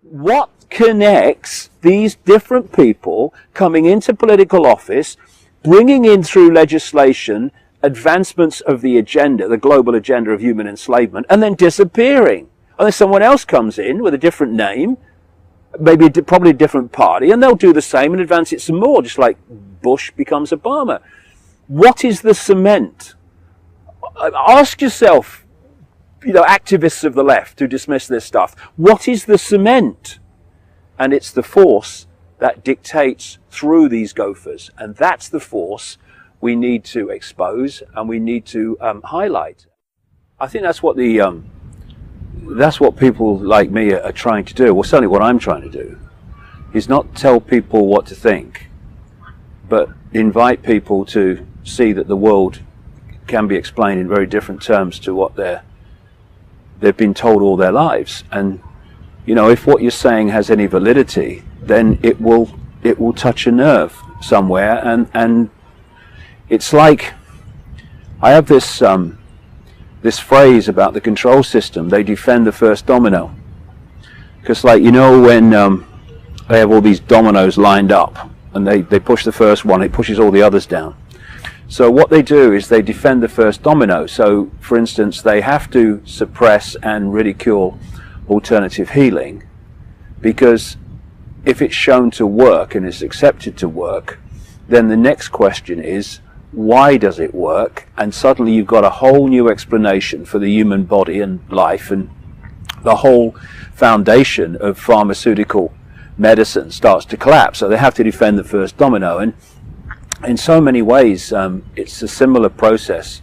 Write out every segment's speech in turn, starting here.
What connects these different people coming into political office, bringing in through legislation advancements of the agenda, the global agenda of human enslavement, and then disappearing? And then someone else comes in with a different name, maybe probably a different party, and they'll do the same and advance it some more, just like Bush becomes Obama. What is the cement? Ask yourself, activists of the left who dismiss this stuff, what is the cement? And it's the force that dictates through these gophers. And that's the force we need to expose and we need to highlight. I think that's what people like me are trying to do. Well, certainly what I'm trying to do is not tell people what to think, but invite people to see that the world can be explained in very different terms to what they've been told all their lives. And if what you're saying has any validity, then it will touch a nerve somewhere. And it's like, I have this this phrase about the control system: they defend the first domino. Because when they have all these dominoes lined up and they push the first one, it pushes all the others down. So what they do is they defend the first domino. So, for instance, they have to suppress and ridicule alternative healing, because if it's shown to work and it's accepted to work, then the next question is, why does it work? And suddenly you've got a whole new explanation for the human body and life, and the whole foundation of pharmaceutical medicine starts to collapse. So they have to defend the first domino. And in so many ways, it's a similar process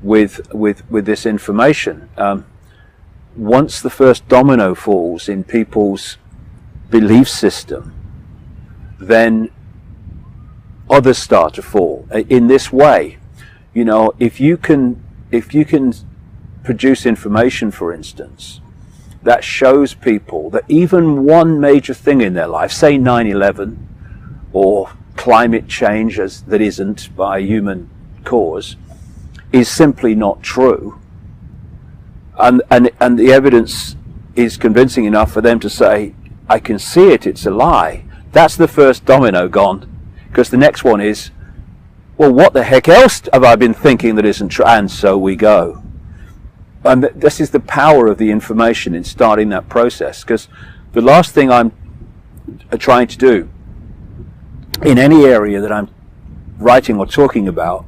with this information. Once the first domino falls in people's belief system, then others start to fall in this way. If you can produce information, for instance, that shows people that even one major thing in their life, say 9/11 or climate change that isn't by human cause, is simply not true, and the evidence is convincing enough for them to say, I can see it, it's a lie, that's the first domino gone. Because the next one is, well, what the heck else have I been thinking that isn't true? And so we go. And this is the power of the information in starting that process. Because the last thing I'm trying to do in any area that I'm writing or talking about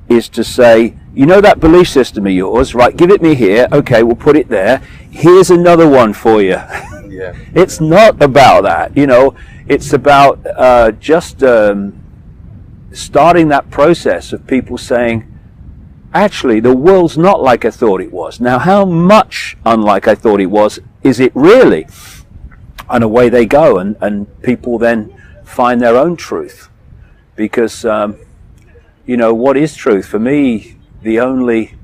is to say, that belief system of yours, right, give it me here, okay, we'll put it there, here's another one for you. Yeah. It's not about that, it's about just starting that process of people saying, actually, the world's not like I thought it was. Now, how much unlike I thought it was is it really? And away they go, and people then find their own truth. Because, what is truth? For me, the only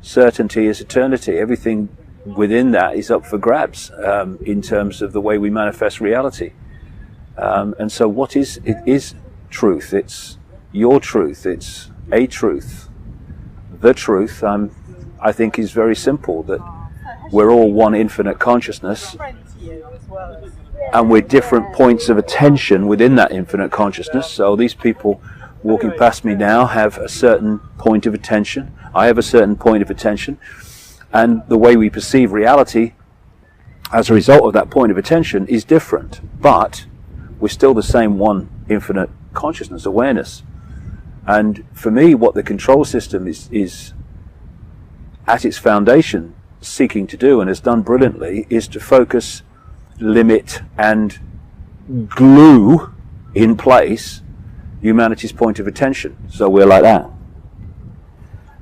certainty is eternity. Everything within that is up for grabs in terms of the way we manifest reality. And so what is truth? It's your truth. It's a truth. The truth, I think, is very simple, that we're all one infinite consciousness, and we're different points of attention within that infinite consciousness. So these people walking past me now have a certain point of attention. I have a certain point of attention. And the way we perceive reality as a result of that point of attention is different. But we're still the same one infinite consciousness, awareness. And for me, what the control system is at its foundation seeking to do, and has done brilliantly, is to focus, limit, and glue in place humanity's point of attention. So we're like that.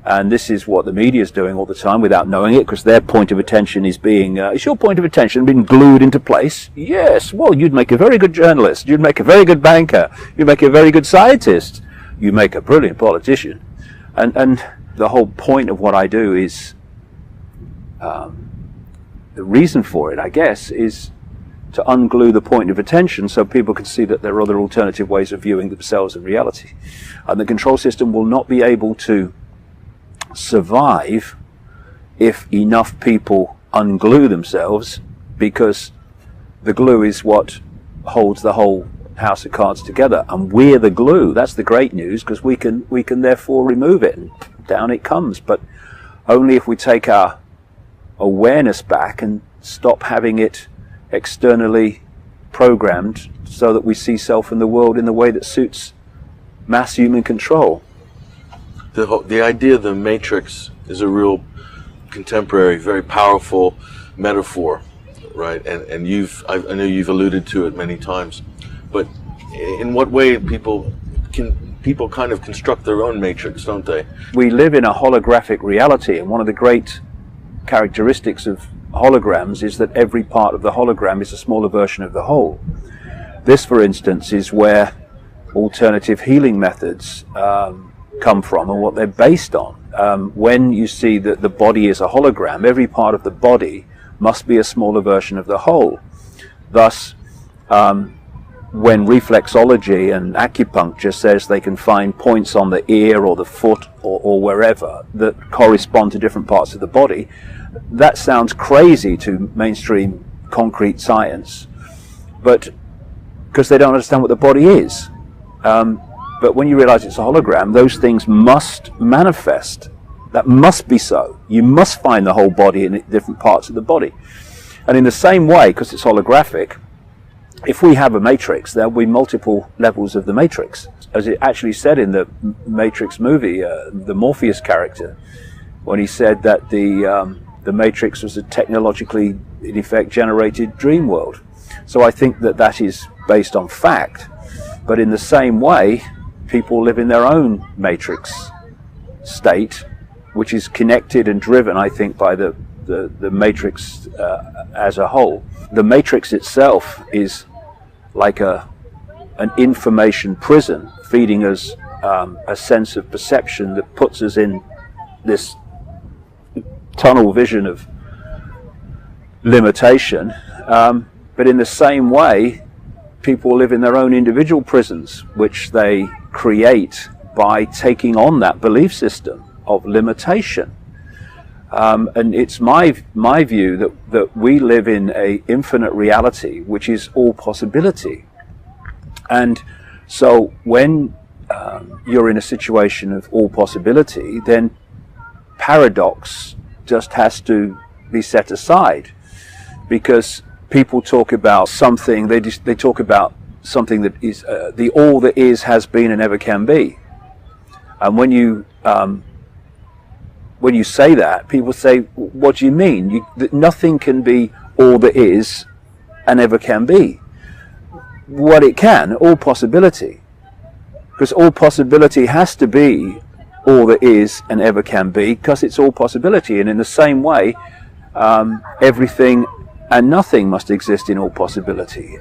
And this is what the media is doing all the time without knowing it, because their point of attention is being, is your point of attention being glued into place? Yes. Well, you'd make a very good journalist. You'd make a very good banker. You'd make a very good scientist. You make a brilliant politician. And the whole point of what I do is, the reason for it, I guess, is to unglue the point of attention so people can see that there are other alternative ways of viewing themselves and reality. And the control system will not be able to survive if enough people unglue themselves, because the glue is what holds the whole house of cards together, and we're the glue. That's the great news, because we can therefore remove it, and down it comes. But only if we take our awareness back and stop having it externally programmed, so that we see self and the world in the way that suits mass human control. The idea of the matrix is a real contemporary, very powerful metaphor, right? And I know you've alluded to it many times, but in what way people kind of construct their own matrix, don't they? We live in a holographic reality, and one of the great characteristics of holograms is that every part of the hologram is a smaller version of the whole. This, for instance, is where alternative healing methods come from and what they're based on. When you see that the body is a hologram, every part of the body must be a smaller version of the whole. Thus, when reflexology and acupuncture says they can find points on the ear or the foot or wherever that correspond to different parts of the body, that sounds crazy to mainstream concrete science, but because they don't understand what the body is. But when you realize it's a hologram, those things must manifest. That must be so. You must find the whole body in different parts of the body. And in the same way, because it's holographic, if we have a matrix, there will be multiple levels of the matrix. As it actually said in the Matrix movie, the Morpheus character, when he said that the matrix was a technologically, in effect, generated dream world. So I think that that is based on fact. But in the same way, people live in their own matrix state, which is connected and driven, I think, by the matrix as a whole. The matrix itself is like an information prison, feeding us a sense of perception that puts us in this tunnel vision of limitation. But in the same way, people live in their own individual prisons, which they create by taking on that belief system of limitation. And it's my view that we live in a infinite reality, which is all possibility. And so when you're in a situation of all possibility, then paradox just has to be set aside, because people talk about something, they talk about something that is the all that is, has been, and ever can be. And when you say that, people say, what do you mean? That nothing can be all that is and ever can be. What it can, all possibility. Because all possibility has to be all that is and ever can be, because it's all possibility. And in the same way, everything and nothing must exist in all possibility.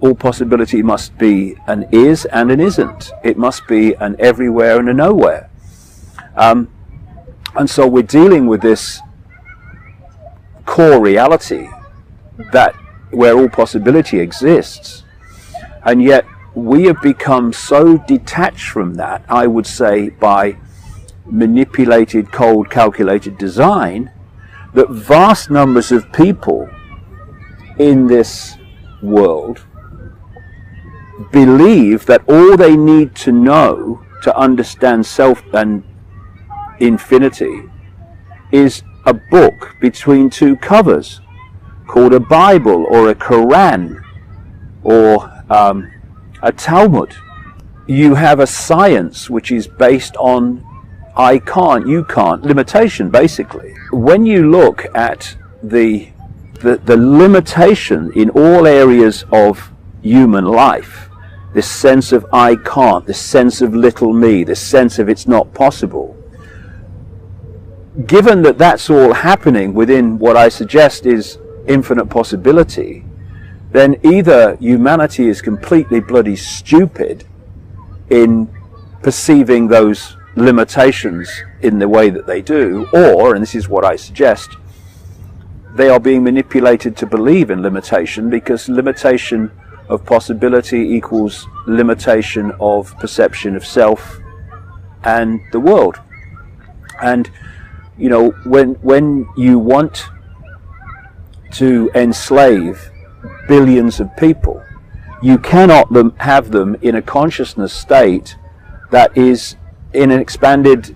All possibility must be an is and an isn't. It must be an everywhere and a nowhere. And so we're dealing with this core reality that where all possibility exists, and yet we have become so detached from that, I would say, by manipulated, cold, calculated design, that vast numbers of people in this world believe that all they need to know to understand self and infinity is a book between two covers called a Bible or a Quran or a Talmud. You have a science which is based on I can't, you can't, limitation basically. When you look at the limitation in all areas of human life, this sense of I can't, this sense of little me, this sense of it's not possible, given that that's all happening within what I suggest is infinite possibility, then either humanity is completely bloody stupid in perceiving those limitations in the way that they do, or, and this is what I suggest, they are being manipulated to believe in limitation, because limitation of possibility equals limitation of perception of self and the world. And you know, when you want to enslave billions of people. You cannot have them in a consciousness state that is in an expanded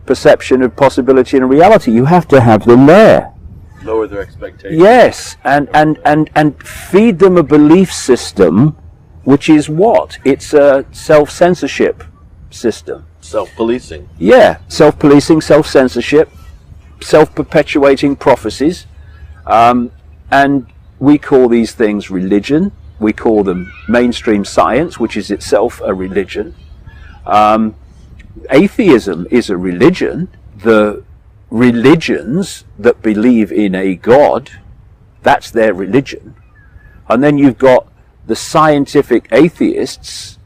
perception of possibility and reality. You have to have them there. Lower their expectations. Yes, and feed them a belief system, which is what? It's a self-censorship system. Self-policing. Yeah, self-policing, self-censorship, self-perpetuating prophecies, and we call these things religion. We call them mainstream science, which is itself a religion. Atheism is a religion. The religions that believe in a God, that's their religion. And then you've got the scientific atheists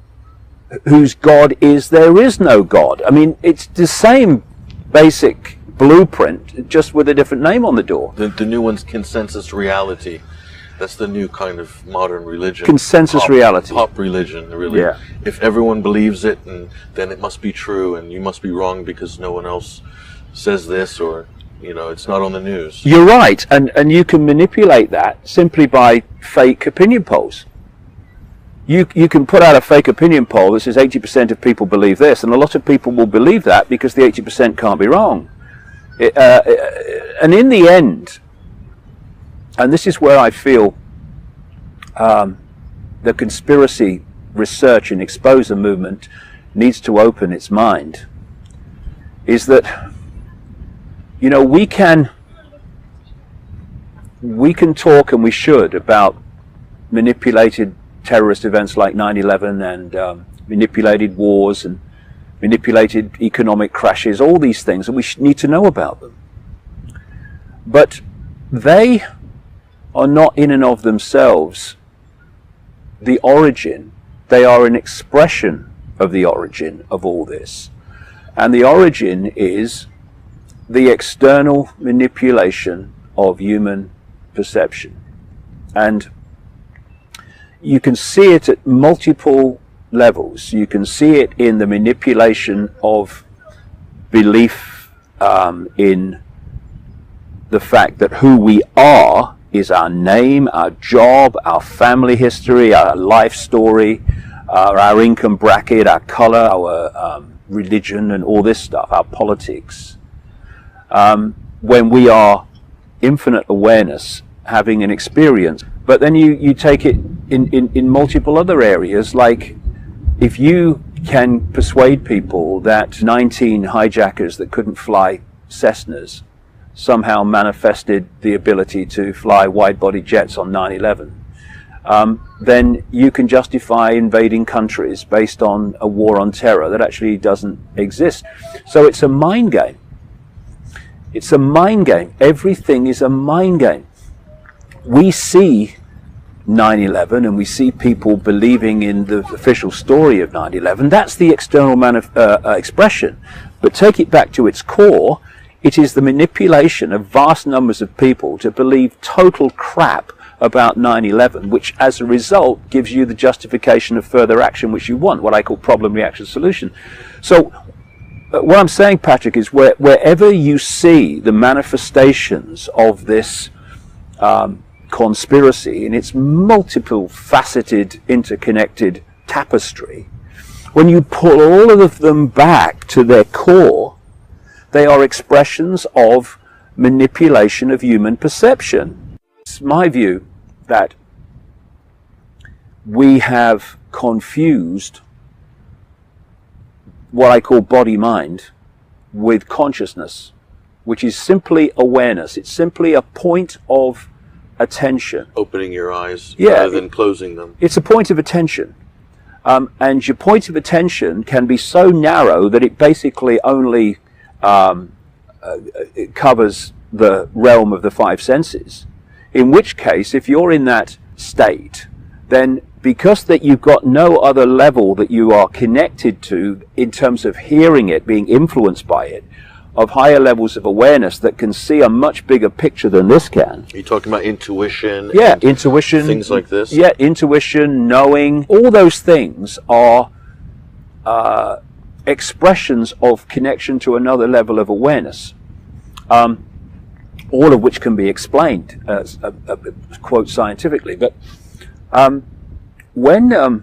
whose God is there is no God. I mean, it's the same basic blueprint, just with a different name on the door. The new one's consensus reality. That's the new kind of modern religion. Consensus reality. Pop religion, really. Yeah. If everyone believes it, and then it must be true, and you must be wrong because no one else says this, or, you know, it's not on the news. You're right, and you can manipulate that simply by fake opinion polls. You can put out a fake opinion poll that says 80% of people believe this, and a lot of people will believe that because the 80% can't be wrong. And in the end, and this is where I feel the conspiracy research and exposure movement needs to open its mind, is that, you know, we can talk, and we should, about manipulated terrorist events like 9/11 and manipulated wars and manipulated economic crashes, all these things, and we need to know about them. But they are not in and of themselves the origin. They are an expression of the origin of all this. And the origin is the external manipulation of human perception. And you can see it at multiple levels. You can see it in the manipulation of belief in the fact that who we are is our name, our job, our family history, our life story, our income bracket, our color, our religion, and all this stuff, our politics. When we are infinite awareness, having an experience. But then you take it in multiple other areas, like if you can persuade people that 19 hijackers that couldn't fly Cessnas somehow manifested the ability to fly wide-body jets on 9/11, then you can justify invading countries based on a war on terror that actually doesn't exist. So it's a mind game. It's a mind game. Everything is a mind game. We see 9/11 and we see people believing in the official story of 9/11. That's the external expression. But take it back to its core. It is the manipulation of vast numbers of people to believe total crap about 9/11, which as a result gives you the justification of further action which you want, what I call problem, reaction, solution. So what I'm saying, Patrick, is wherever you see the manifestations of this conspiracy in its multiple faceted, interconnected tapestry, when you pull all of them back to their core, they are expressions of manipulation of human perception. It's my view that we have confused what I call body-mind with consciousness, which is simply awareness. It's simply a point of attention. Opening your eyes rather than closing them. It's a point of attention. And your point of attention can be so narrow that it basically only it covers the realm of the five senses. In which case, if you're in that state, then because that you've got no other level that you are connected to in terms of hearing it, being influenced by it, of higher levels of awareness that can see a much bigger picture than this can. You're talking about intuition? Yeah, intuition. Things like this? Yeah, intuition, knowing. All those things are expressions of connection to another level of awareness. all of which can be explained, quote, scientifically. But when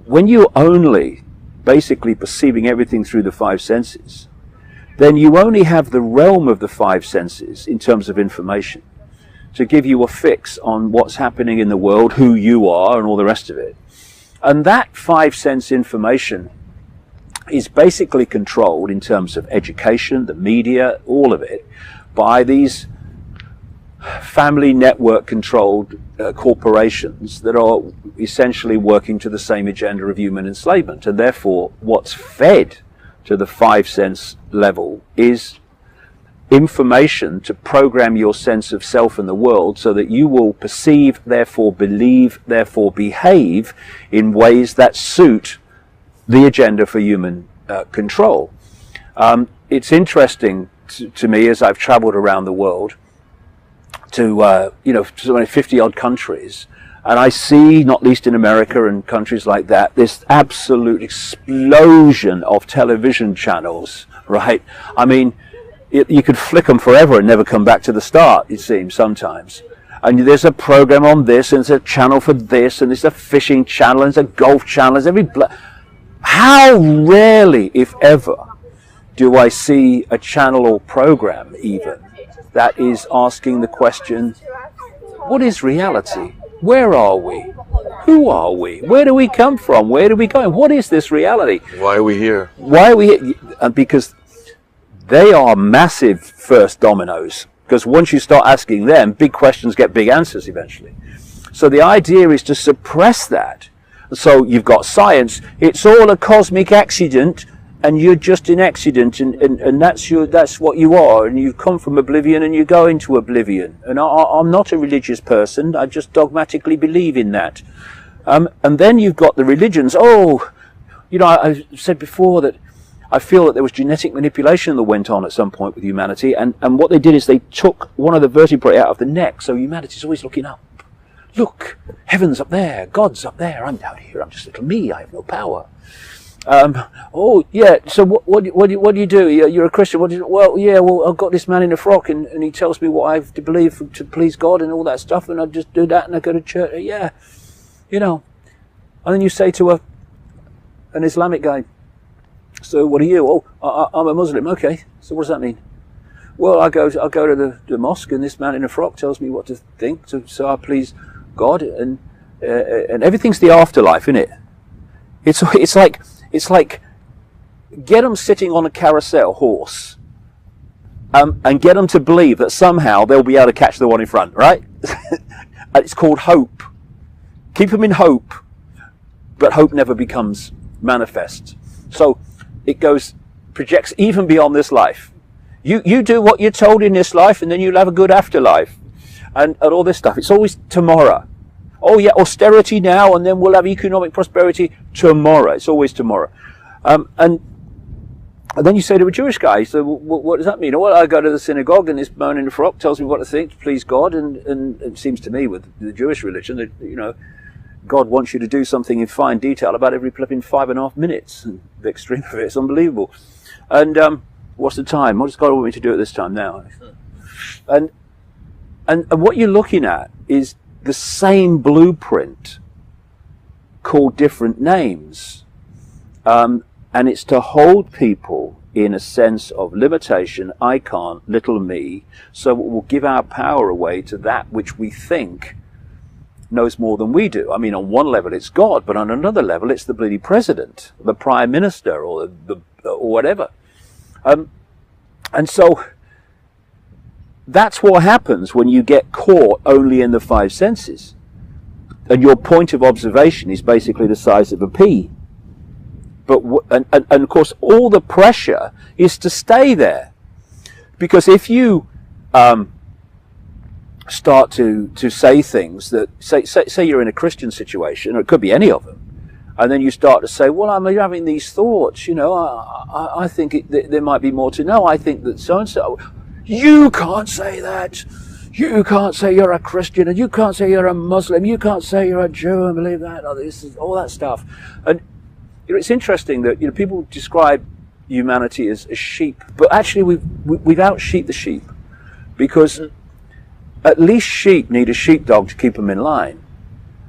you're only basically perceiving everything through the five senses, then you only have the realm of the five senses in terms of information to give you a fix on what's happening in the world, who you are, and all the rest of it. And that five sense information is basically controlled in terms of education, the media, all of it, by these family network controlled corporations that are essentially working to the same agenda of human enslavement. And therefore what's fed to the five sense level is information to program your sense of self and the world so that you will perceive, therefore believe, therefore behave in ways that suit the agenda for human control. It's interesting to me, as I've traveled around the world to, to 50 odd countries, and I see, not least in America and countries like that, this absolute explosion of television channels, right? I mean, you could flick them forever and never come back to the start, it seems, sometimes. And there's a program on this, and there's a channel for this, and there's a fishing channel, and there's a golf channel, how rarely, if ever, do I see a channel or program, even, that is asking the question, what is reality? Where are we? Who are we? Where do we come from? Where do we go? What is this reality? Why are we here? Why are we here? Because they are massive first dominoes. Because once you start asking them, big questions get big answers eventually. So the idea is to suppress that. So you've got science, it's all a cosmic accident, and you're just an accident, and that's what you are, and you've come from oblivion and you go into oblivion. And I'm not a religious person, I just dogmatically believe in that. And then you've got the religions. I said before that I feel that there was genetic manipulation that went on at some point with humanity, and what they did is they took one of the vertebrae out of the neck, so humanity's always looking up. Look, heaven's up there, God's up there, I'm down here, I'm just little me, I have no power. So what do you do? You're a Christian. I've got this man in a frock, and he tells me what I have to believe to please God and all that stuff, and I just do that, and I go to church. And then you say to an Islamic guy, so what are you? I'm a Muslim. Okay, so what does that mean? Well, I go to the mosque, and this man in a frock tells me what to think, so I please God, and everything's the afterlife, isn't it? It's like get them sitting on a carousel horse, and get them to believe that somehow they'll be able to catch the one in front, right? It's called hope. Keep them in hope, but hope never becomes manifest. So it projects even beyond this life. You do what you're told in this life, and then you'll have a good afterlife, and all this stuff. It's always tomorrow. Oh yeah, austerity now, and then we'll have economic prosperity tomorrow. It's always tomorrow. And then you say to a Jewish guy, so what does that mean? Well, I go to the synagogue, and this man in the frock tells me what to think to please God, and it seems to me with the Jewish religion that, God wants you to do something in fine detail about every flipping 5.5 minutes. And the extreme of it's unbelievable. And what's the time? What does God want me to do at this time now? And what you're looking at is the same blueprint called different names. And it's to hold people in a sense of limitation, I can't, little me, so we'll give our power away to that which we think knows more than we do. I mean, on one level it's God, but on another level it's the bloody president, the prime minister, or or whatever. And so that's what happens when you get caught only in the five senses, and your point of observation is basically the size of a pea. But and of course all the pressure is to stay there, because if you start to say things that say you're in a Christian situation, or it could be any of them, and then you start to say, well, I'm having these thoughts, I think there might be more to know. I think that so and so. You can't say that. You can't say you're a Christian, and you can't say you're a Muslim. You can't say you're a Jew and believe that. Or this is all that stuff. And it's interesting that people describe humanity as sheep, but actually we've out-sheep the sheep. because at least sheep need a sheepdog to keep them in line.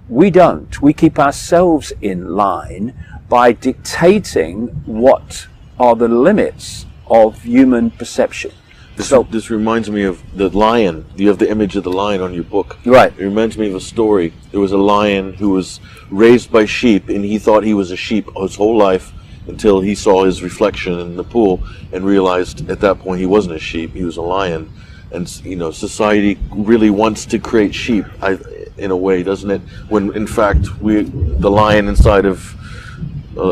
We don't. We keep ourselves in line by dictating what are the limits of human perception. This reminds me of the lion. You have the image of the lion on your book. Right. It reminds me of a story. There was a lion who was raised by sheep, and he thought he was a sheep his whole life until he saw his reflection in the pool and realized at that point he wasn't a sheep, he was a lion. And, you know, society really wants to create sheep, in a way, doesn't it? When, in fact, the lion inside of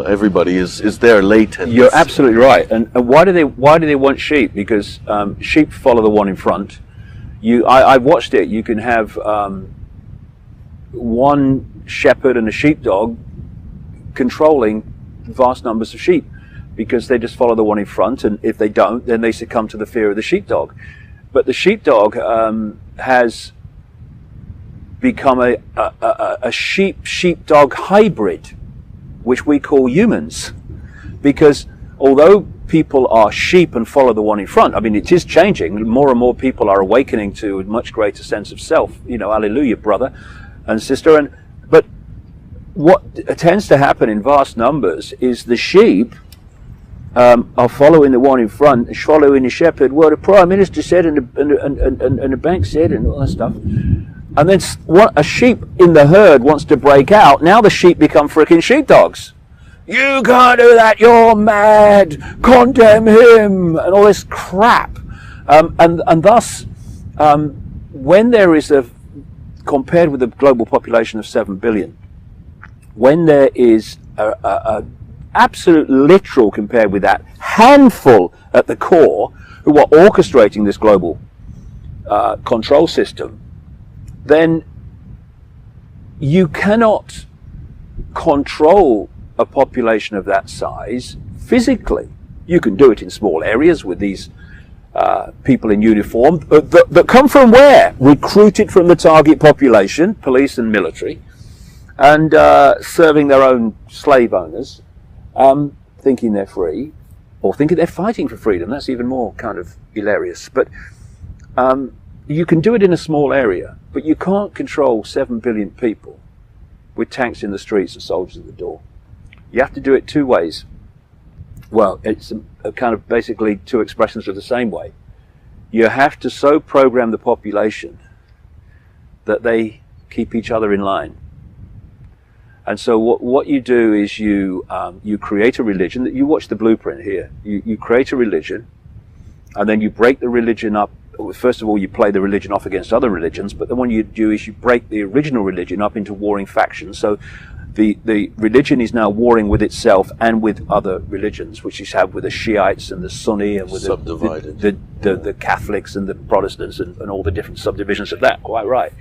everybody is there latent. You're absolutely right. And why do they want sheep? Because sheep follow the one in front. I watched it. You can have one shepherd and a sheepdog controlling vast numbers of sheep, because they just follow the one in front, and if they don't, then they succumb to the fear of the sheepdog. But the sheepdog has become a sheepdog hybrid, which we call humans, because although people are sheep and follow the one in front, I mean, it is changing. More and more people are awakening to a much greater sense of self. You know, hallelujah, brother and sister. But what tends to happen in vast numbers is the sheep are following the one in front, following the shepherd. Well, the Prime Minister said, and the bank said, and all that stuff. And then a sheep in the herd wants to break out. Now the sheep become freaking sheepdogs. You can't do that, you're mad, condemn him, and all this crap. And thus, when there is compared with the global population of 7 billion, when there is a absolute literal, compared with that, handful at the core who are orchestrating this global control system, then you cannot control a population of that size physically. You can do it in small areas with these people in uniform that come from where? Recruited from the target population, police and military, and serving their own slave owners, thinking they're free, or thinking they're fighting for freedom. That's even more kind of hilarious. But you can do it in a small area, but you can't control 7 billion people with tanks in the streets and soldiers at the door. You have to do it two ways. Well, it's a kind of basically two expressions of the same way. You have to so program the population that they keep each other in line. And so what you do is you create a religion. That you watch the blueprint here. You create a religion, and then you break the religion up. First of all, you play the religion off against other religions, but then what you do is you break the original religion up into warring factions. So the religion is now warring with itself and with other religions, which you have with the Shiites and the Sunni and with the Catholics and the Protestants and all the different subdivisions of that. Quite right.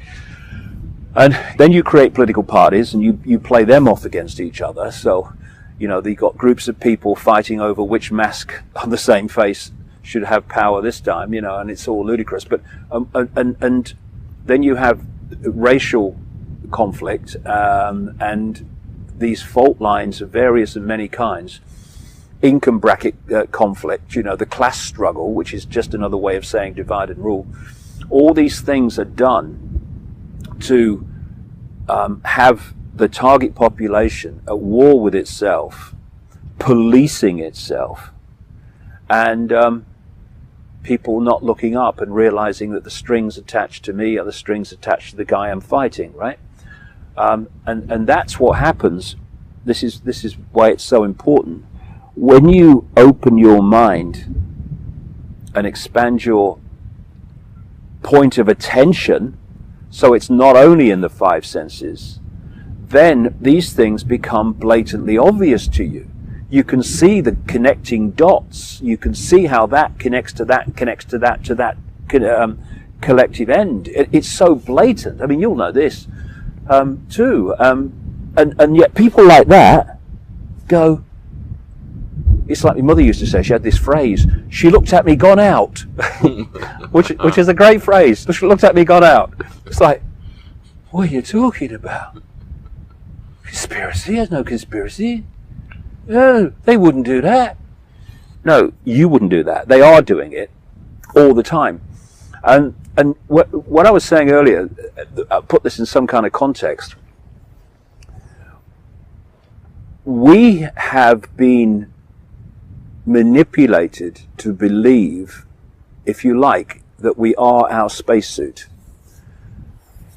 And then you create political parties and you play them off against each other. So, you know, you've got groups of people fighting over which mask on the same face should have power this time, you know, and it's all ludicrous. But and then you have racial conflict and these fault lines of various and many kinds, income bracket conflict, you know, the class struggle, which is just another way of saying divide and rule. All these things are done to have the target population at war with itself, policing itself, and people not looking up and realizing that the strings attached to me are the strings attached to the guy I'm fighting, right? And that's what happens. This is why it's so important. When you open your mind and expand your point of attention, so it's not only in the five senses, then these things become blatantly obvious to you. You can see the connecting dots. You can see how that connects to that, to that collective end. It's so blatant. I mean, you'll know this too. And yet people like that go, it's like my mother used to say, she had this phrase, she looked at me, gone out, which is a great phrase. She looked at me, gone out. It's like, what are you talking about? Conspiracy? There's no conspiracy. No, they wouldn't do that. No, you wouldn't do that. They are doing it all the time. And what I was saying earlier, I'll put this in some kind of context. We have been manipulated to believe, if you like, that we are our spacesuit.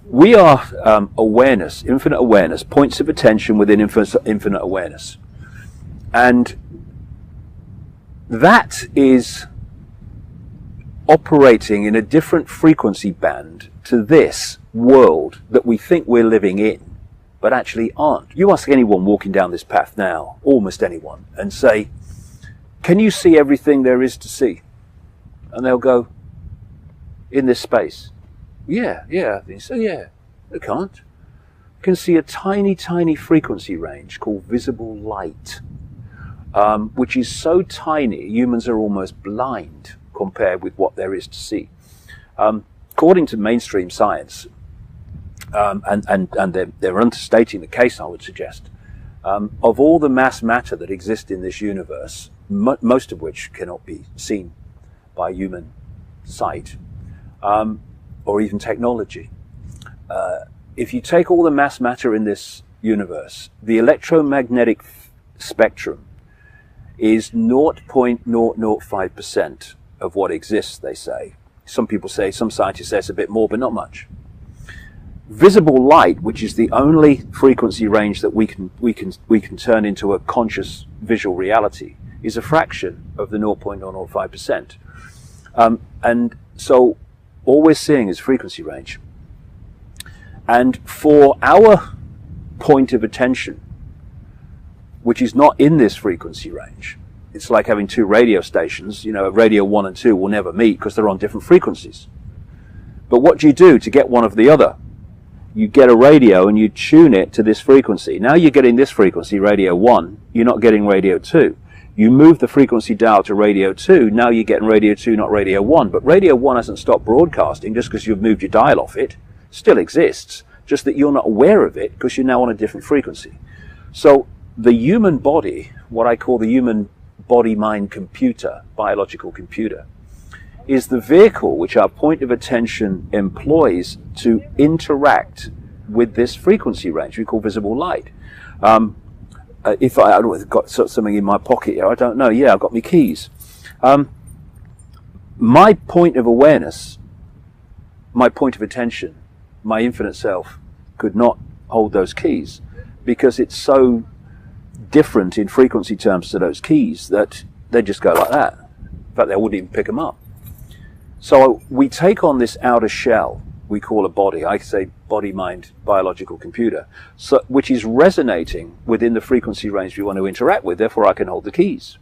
We are awareness, infinite awareness, points of attention within infinite awareness. And that is operating in a different frequency band to this world that we think we're living in, but actually aren't. You ask anyone walking down this path now, almost anyone, and say, can you see everything there is to see? And they'll go, in this space. Yeah, I think so, yeah. They can't. You can see a tiny, tiny frequency range called visible light, which is so tiny, humans are almost blind compared with what there is to see. According to mainstream science, and they're understating the case, I would suggest, of all the mass matter that exists in this universe, most of which cannot be seen by human sight, or even technology. If you take all the mass matter in this universe, the electromagnetic spectrum is 0.005% of what exists, they say. Some people say, some scientists say it's a bit more, but not much. Visible light, which is the only frequency range that we can turn into a conscious visual reality, is a fraction of the 0.005%. And so all we're seeing is frequency range. And for our point of attention, which is not in this frequency range, it's like having two radio stations. You know, radio 1 and 2 will never meet because they're on different frequencies. But what do you do to get one of the other? You get a radio and you tune it to this frequency. Now you're getting this frequency, radio 1, you're not getting radio 2. You move the frequency dial to radio 2, now you're getting radio 2, not radio 1. But radio 1 hasn't stopped broadcasting just because you've moved your dial off it. It still exists, just that you're not aware of it because you're now on a different frequency. So the human body, what I call the human body-mind computer, biological computer, is the vehicle which our point of attention employs to interact with this frequency range we call visible light. If I don't know, I've got something in my pocket here, I don't know. Yeah, I've got my keys. My point of awareness, my point of attention, my infinite self could not hold those keys because it's so different in frequency terms to those keys that they just go like that. In fact, they wouldn't even pick them up. So we take on this outer shell we call a body. I say body, mind, biological computer, so, which is resonating within the frequency range we want to interact with. Therefore, I can hold the keys.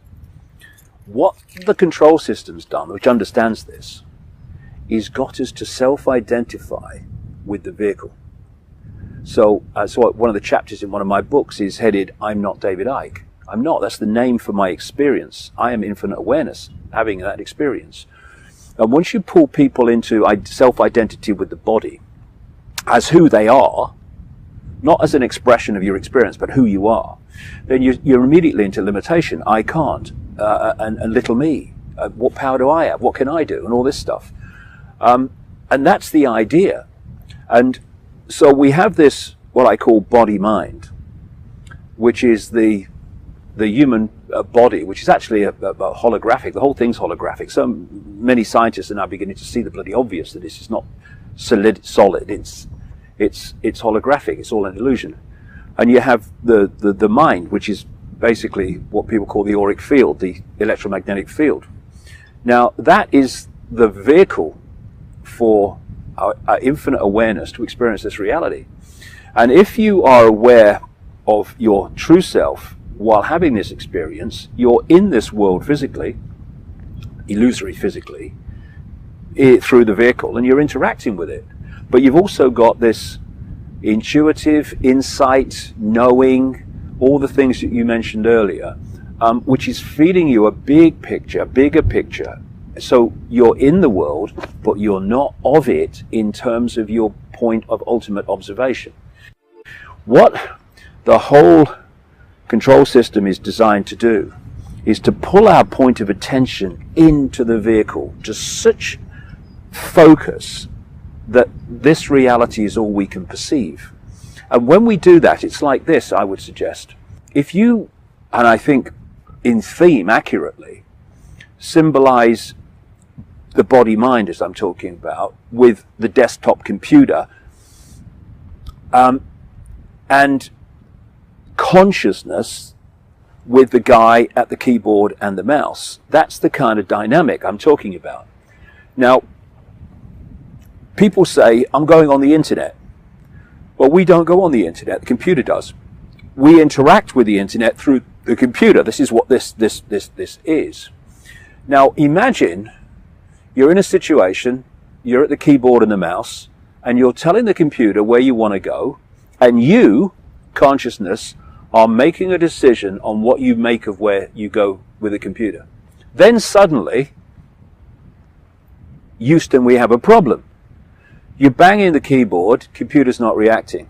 What the control system's done, which understands this, is got us to self-identify with the vehicle. So one of the chapters in one of my books is headed, I'm not David Icke. I'm not. That's the name for my experience. I am infinite awareness, having that experience. And once you pull people into self-identity with the body as who they are, not as an expression of your experience, but who you are, then you're immediately into limitation. I can't, and little me. What power do I have? What can I do? And all this stuff. And that's the idea. And so we have this, what I call body-mind, which is the human body, which is actually a holographic. The whole thing's holographic. So many scientists are now beginning to see the bloody obvious that this is not solid. It's holographic. It's all an illusion. And you have the mind, which is basically what people call the auric field, the electromagnetic field. Now that is the vehicle for our infinite awareness to experience this reality. And if you are aware of your true self while having this experience, you're in this world physically, illusory physically, through the vehicle, and you're interacting with it. But you've also got this intuitive insight, knowing, all the things that you mentioned earlier, which is feeding you a big picture, bigger picture. So you're in the world, but you're not of it in terms of your point of ultimate observation. What the whole control system is designed to do is to pull our point of attention into the vehicle to such focus that this reality is all we can perceive. And when we do that, it's like this, I would suggest. If you, and I think in theme accurately, symbolize the body-mind, as I'm talking about, with the desktop computer, and consciousness with the guy at the keyboard and the mouse. That's the kind of dynamic I'm talking about. Now, people say, I'm going on the internet. Well, we don't go on the internet, the computer does. We interact with the internet through the computer. This is what this is. Now, imagine you're in a situation, you're at the keyboard and the mouse, and you're telling the computer where you want to go, and you, consciousness, are making a decision on what you make of where you go with the computer. Then suddenly, Houston, we have a problem. You're banging the keyboard, computer's not reacting.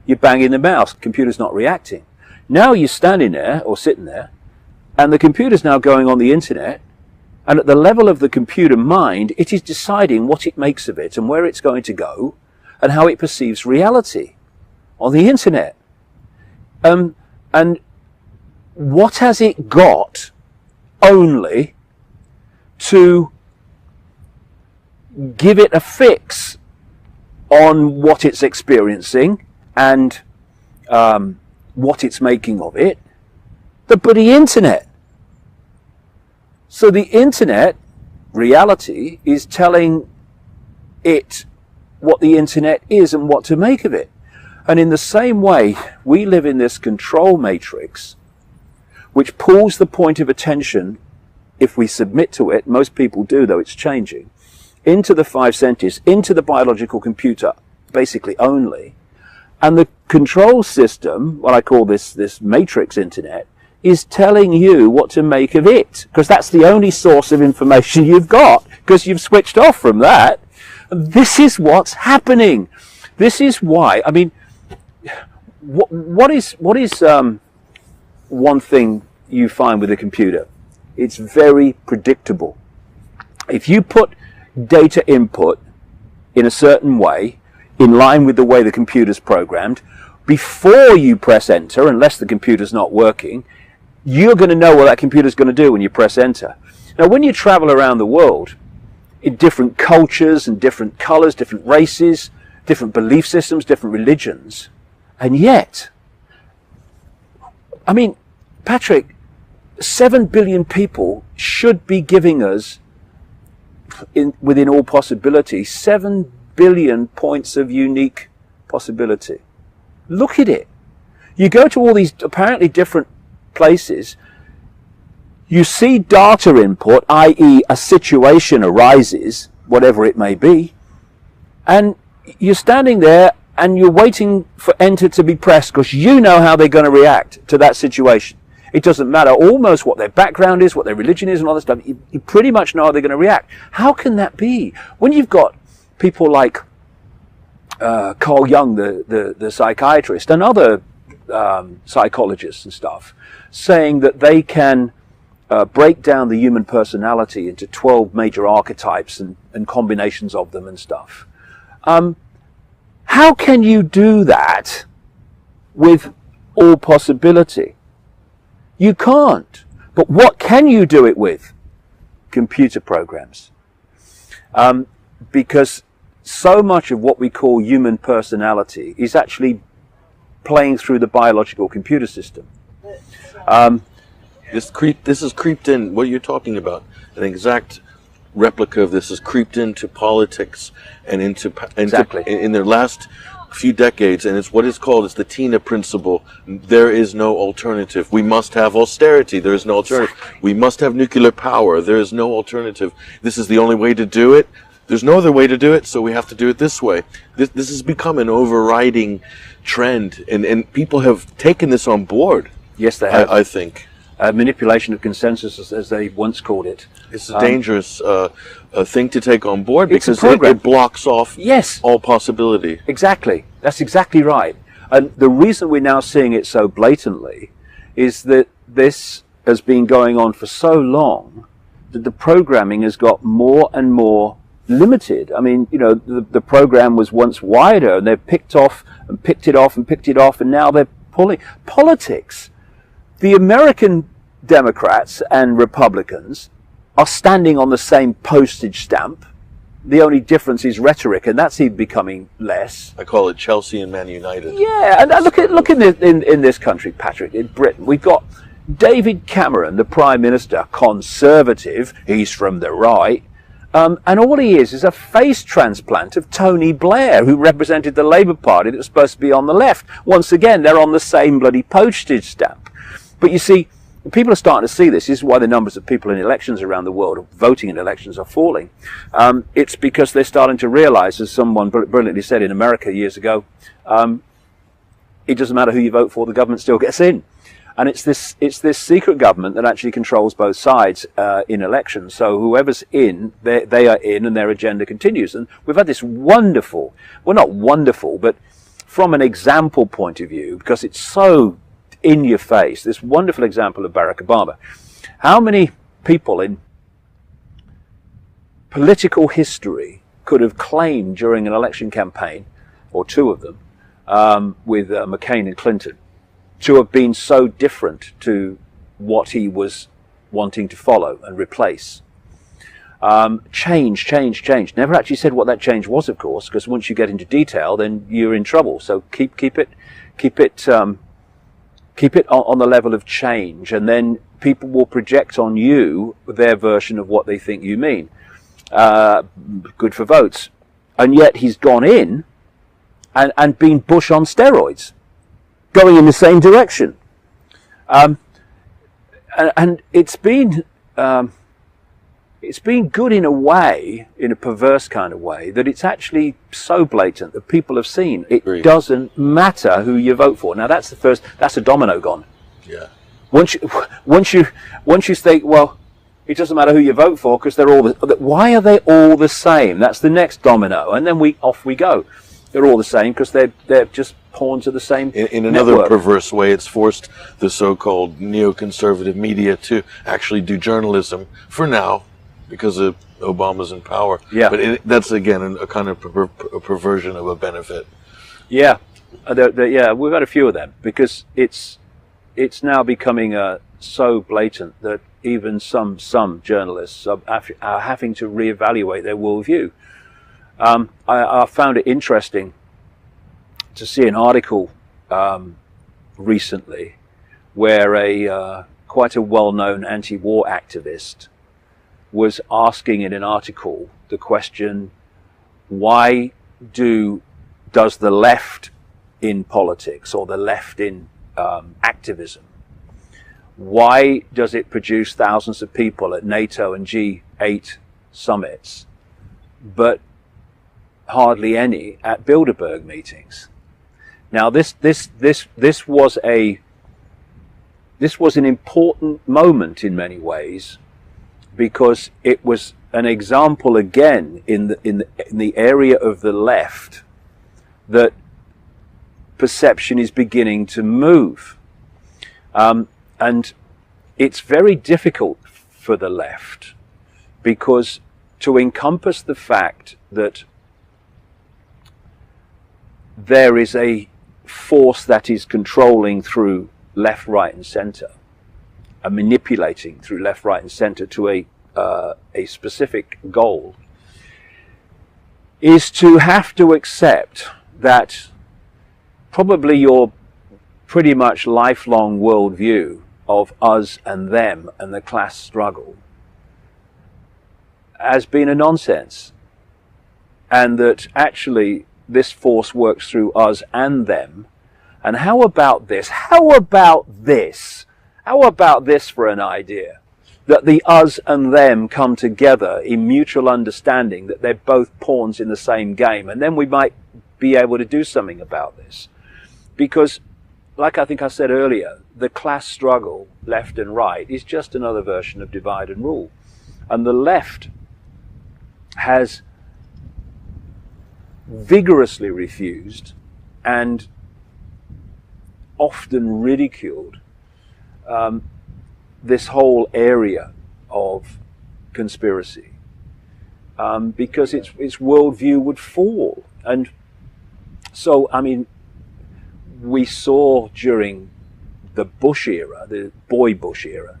You're banging the mouse, computer's not reacting. Now you're standing there, or sitting there, and the computer's now going on the internet, and at the level of the computer mind, it is deciding what it makes of it, and where it's going to go, and how it perceives reality on the internet. And what has it got only to give it a fix on what it's experiencing and what it's making of it? The bloody internet. So the internet, reality, is telling it what the internet is and what to make of it. And in the same way, we live in this control matrix, which pulls the point of attention, if we submit to it, most people do, though it's changing, into the five senses, into the biological computer, basically only. And the control system, what I call this matrix internet, is telling you what to make of it, because that's the only source of information you've got, because you've switched off from that. And this is what's happening. This is why, I mean, what is one thing you find with a computer? It's very predictable. If you put data input in a certain way, in line with the way the computer's programmed, before you press enter, unless the computer's not working, you're going to know what that computer's going to do when you press enter. Now, when you travel around the world, in different cultures and different colors, different races, different belief systems, different religions, and yet, I mean, Patrick, 7 billion people should be giving us, within all possibility, 7 billion points of unique possibility. Look at it. You go to all these apparently different places, you see data input, i.e. a situation arises, whatever it may be, and you're standing there and you're waiting for enter to be pressed because you know how they're going to react to that situation. It doesn't matter almost what their background is, what their religion is and all that stuff. You pretty much know how they're going to react. How can that be? When you've got people like Carl Jung, the psychiatrist, and other psychologists and stuff, saying that they can break down the human personality into 12 major archetypes and combinations of them and stuff. How can you do that with all possibility? You can't. But what can you do it with? Computer programs. Because so much of what we call human personality is actually playing through the biological computer system. This has creeped in, what you're talking about, an exact replica of this has creeped into politics and into Exactly. in their last few decades, and it's what is called, it's the Tina principle. There is no alternative. We must have austerity. There is no alternative. We must have nuclear power. There is no alternative. This is the only way to do it. There's no other way to do it, so we have to do it this way. This has become an overriding trend, and people have taken this on board. Yes, they have. I think. Manipulation of consensus, as they once called it. It's a dangerous thing to take on board because it blocks off Yes. all possibility. Exactly. That's exactly right. And the reason we're now seeing it so blatantly is that this has been going on for so long that the programming has got more and more limited. I mean, you know, the program was once wider, and they've picked off and picked it off and picked it off, and now they're pulling politics. The American Democrats and Republicans are standing on the same postage stamp. The only difference is rhetoric, and that's even becoming less. I call it Chelsea and Man United. Yeah, and look in this country, Patrick, in Britain, we've got David Cameron, the Prime Minister, conservative. He's from the right. And all he is a face transplant of Tony Blair, who represented the Labour Party that was supposed to be on the left. Once again, they're on the same bloody postage stamp. But you see, people are starting to see this. This is why the numbers of people in elections around the world, voting in elections, are falling. It's because they're starting to realise, as someone brilliantly said in America years ago, it doesn't matter who you vote for, the government still gets in. And it's this secret government that actually controls both sides in elections. So whoever's in, they are in, and their agenda continues. And we've had this wonderful, well, not wonderful, but from an example point of view, because it's so in your face, this wonderful example of Barack Obama. How many people in political history could have claimed during an election campaign, or two of them, with McCain and Clinton, to have been so different to what he was wanting to follow and replace? Change. Never actually said what that change was, of course, because once you get into detail, then you're in trouble. So keep it on the level of change, and then people will project on you their version of what they think you mean. Good for votes. And yet he's gone in and been Bush on steroids, going in the same direction. And it's been good in a way, in a perverse kind of way, that it's actually so blatant that people have seen it. Agreed. Doesn't matter who you vote for. Now that's a domino gone. Yeah. Once you think, well, it doesn't matter who you vote for because they're all why are they all the same? That's the next domino, and then off we go. They're all the same because they're just pawns of the same In another network. perverse way, it's forced the so-called neoconservative media to actually do journalism for now, because of Obama's in power. Yeah. But that's, again, a kind of a perversion of a benefit. Yeah, yeah, we've had a few of them because it's now becoming so blatant that even some journalists are having to reevaluate their worldview. I found it interesting to see an article recently where quite a well-known anti-war activist was asking in an article the question, why does the left in politics, or the left in activism, why does it produce thousands of people at NATO and G8 summits, but hardly any at Bilderberg meetings? Now this was an important moment in many ways, because it was an example again in the area of the left that perception is beginning to move, and it's very difficult for the left, because to encompass the fact that there is a force that is controlling through left, right and centre, and manipulating through left, right and centre to a specific goal, is to have to accept that probably your pretty much lifelong worldview of us and them and the class struggle has been a nonsense, and that actually this force works through us and them. And how about this? How about this for an idea? That the us and them come together in mutual understanding that they're both pawns in the same game, and then we might be able to do something about this. Because, like I think I said earlier, the class struggle, left and right, is just another version of divide and rule. And the left has vigorously refused and often ridiculed this whole area of conspiracy. because its worldview would fall. And so, I mean, we saw during the Bush era, the boy Bush era,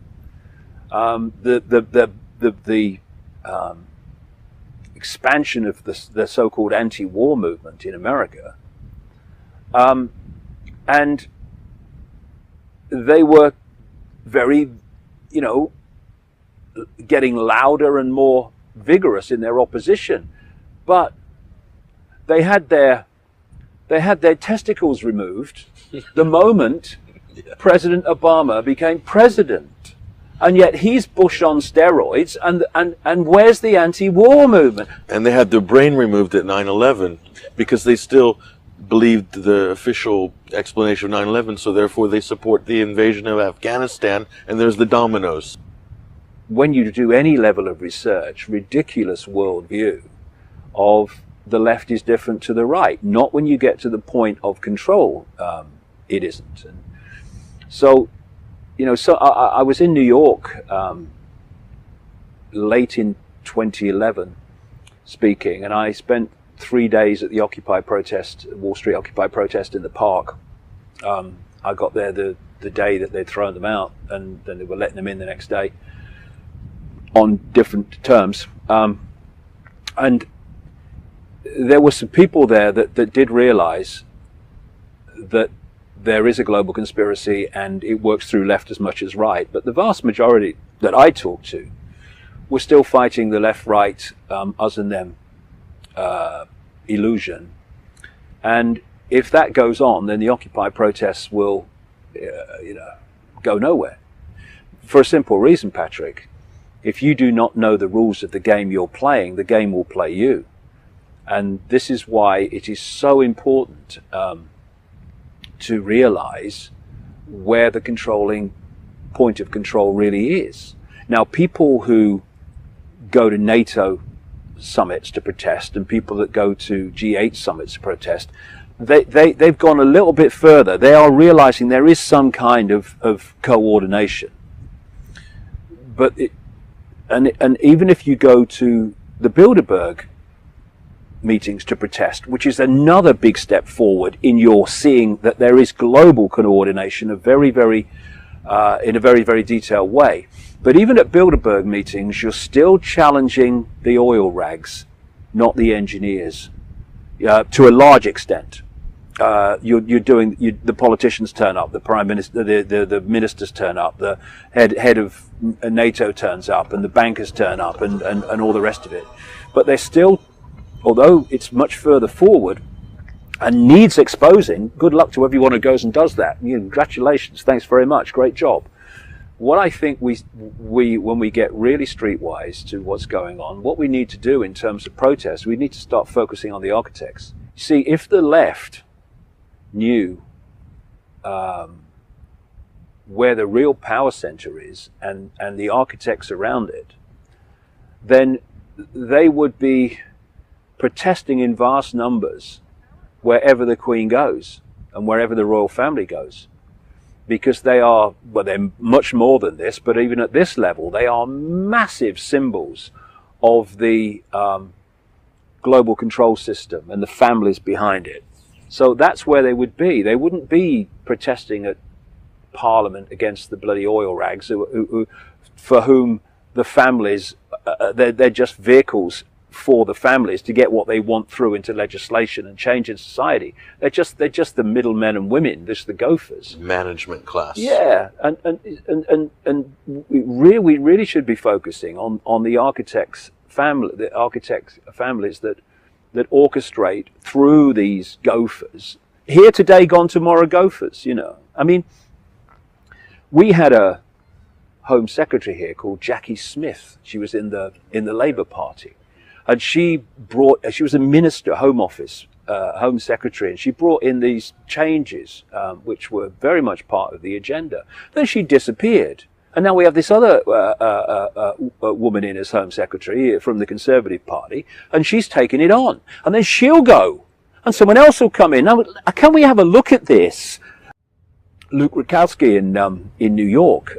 the expansion of the so-called anti-war movement in America, and they were very, getting louder and more vigorous in their opposition, but they had their testicles removed the moment President Obama became president. And yet he's Bush on steroids, and where's the anti-war movement? And they had their brain removed at 9/11 because they still believed the official explanation of 9/11, so therefore they support the invasion of Afghanistan, and there's the dominoes. When you do any level of research, ridiculous worldview of the left is different to the right. Not when you get to the point of control, it isn't. And so, so I was in New York late in 2011 speaking, and I spent 3 days at the Occupy protest, Wall Street Occupy protest in the park. I got there the day that they'd thrown them out, and then they were letting them in the next day on different terms. And there were some people there that did realize that there is a global conspiracy and it works through left as much as right. But the vast majority that I talked to were still fighting the left-right, us and them illusion. And if that goes on, then the Occupy protests will, go nowhere. For a simple reason, Patrick. If you do not know the rules of the game you're playing, the game will play you. And this is why it is so important to realize where the controlling point of control really is. Now, people who go to NATO summits to protest and people that go to G8 summits to protest, they've gone a little bit further. They are realizing there is some kind of coordination. But and even if you go to the Bilderberg meetings to protest, which is another big step forward in your seeing that there is global coordination in a very, very detailed way. But even at Bilderberg meetings, you're still challenging the oil rags, not the engineers, to a large extent. The politicians turn up, the prime minister, the ministers turn up, the head of NATO turns up, and the bankers turn up, and all the rest of it. But they're still, although it's much further forward and needs exposing, good luck to everyone who goes and does that. Congratulations, thanks very much, great job. What I think we when we get really streetwise to what's going on, what we need to do in terms of protest, we need to start focusing on the architects. See, if the left knew where the real power center is and the architects around it, then they would be protesting in vast numbers wherever the Queen goes and wherever the royal family goes. Because they're much more than this, but even at this level, they are massive symbols of the global control system and the families behind it. So that's where they would be. They wouldn't be protesting at Parliament against the bloody oil rags, for whom the families, they're just vehicles for the families to get what they want through into legislation and change in society. They're just the middlemen and women, just the gophers. Management class. Yeah, and we really should be focusing on the architects' families that orchestrate through these gophers. Here today, gone tomorrow gophers, I mean, we had a Home Secretary here called Jackie Smith. She was in the Labour Party. And she was a minister, Home Office, Home Secretary, and she brought in these changes, which were very much part of the agenda. Then she disappeared. And now we have this other woman in as Home Secretary from the Conservative Party, and she's taken it on. And then she'll go, and someone else will come in. Now, can we have a look at this? Luke Rukowski in New York,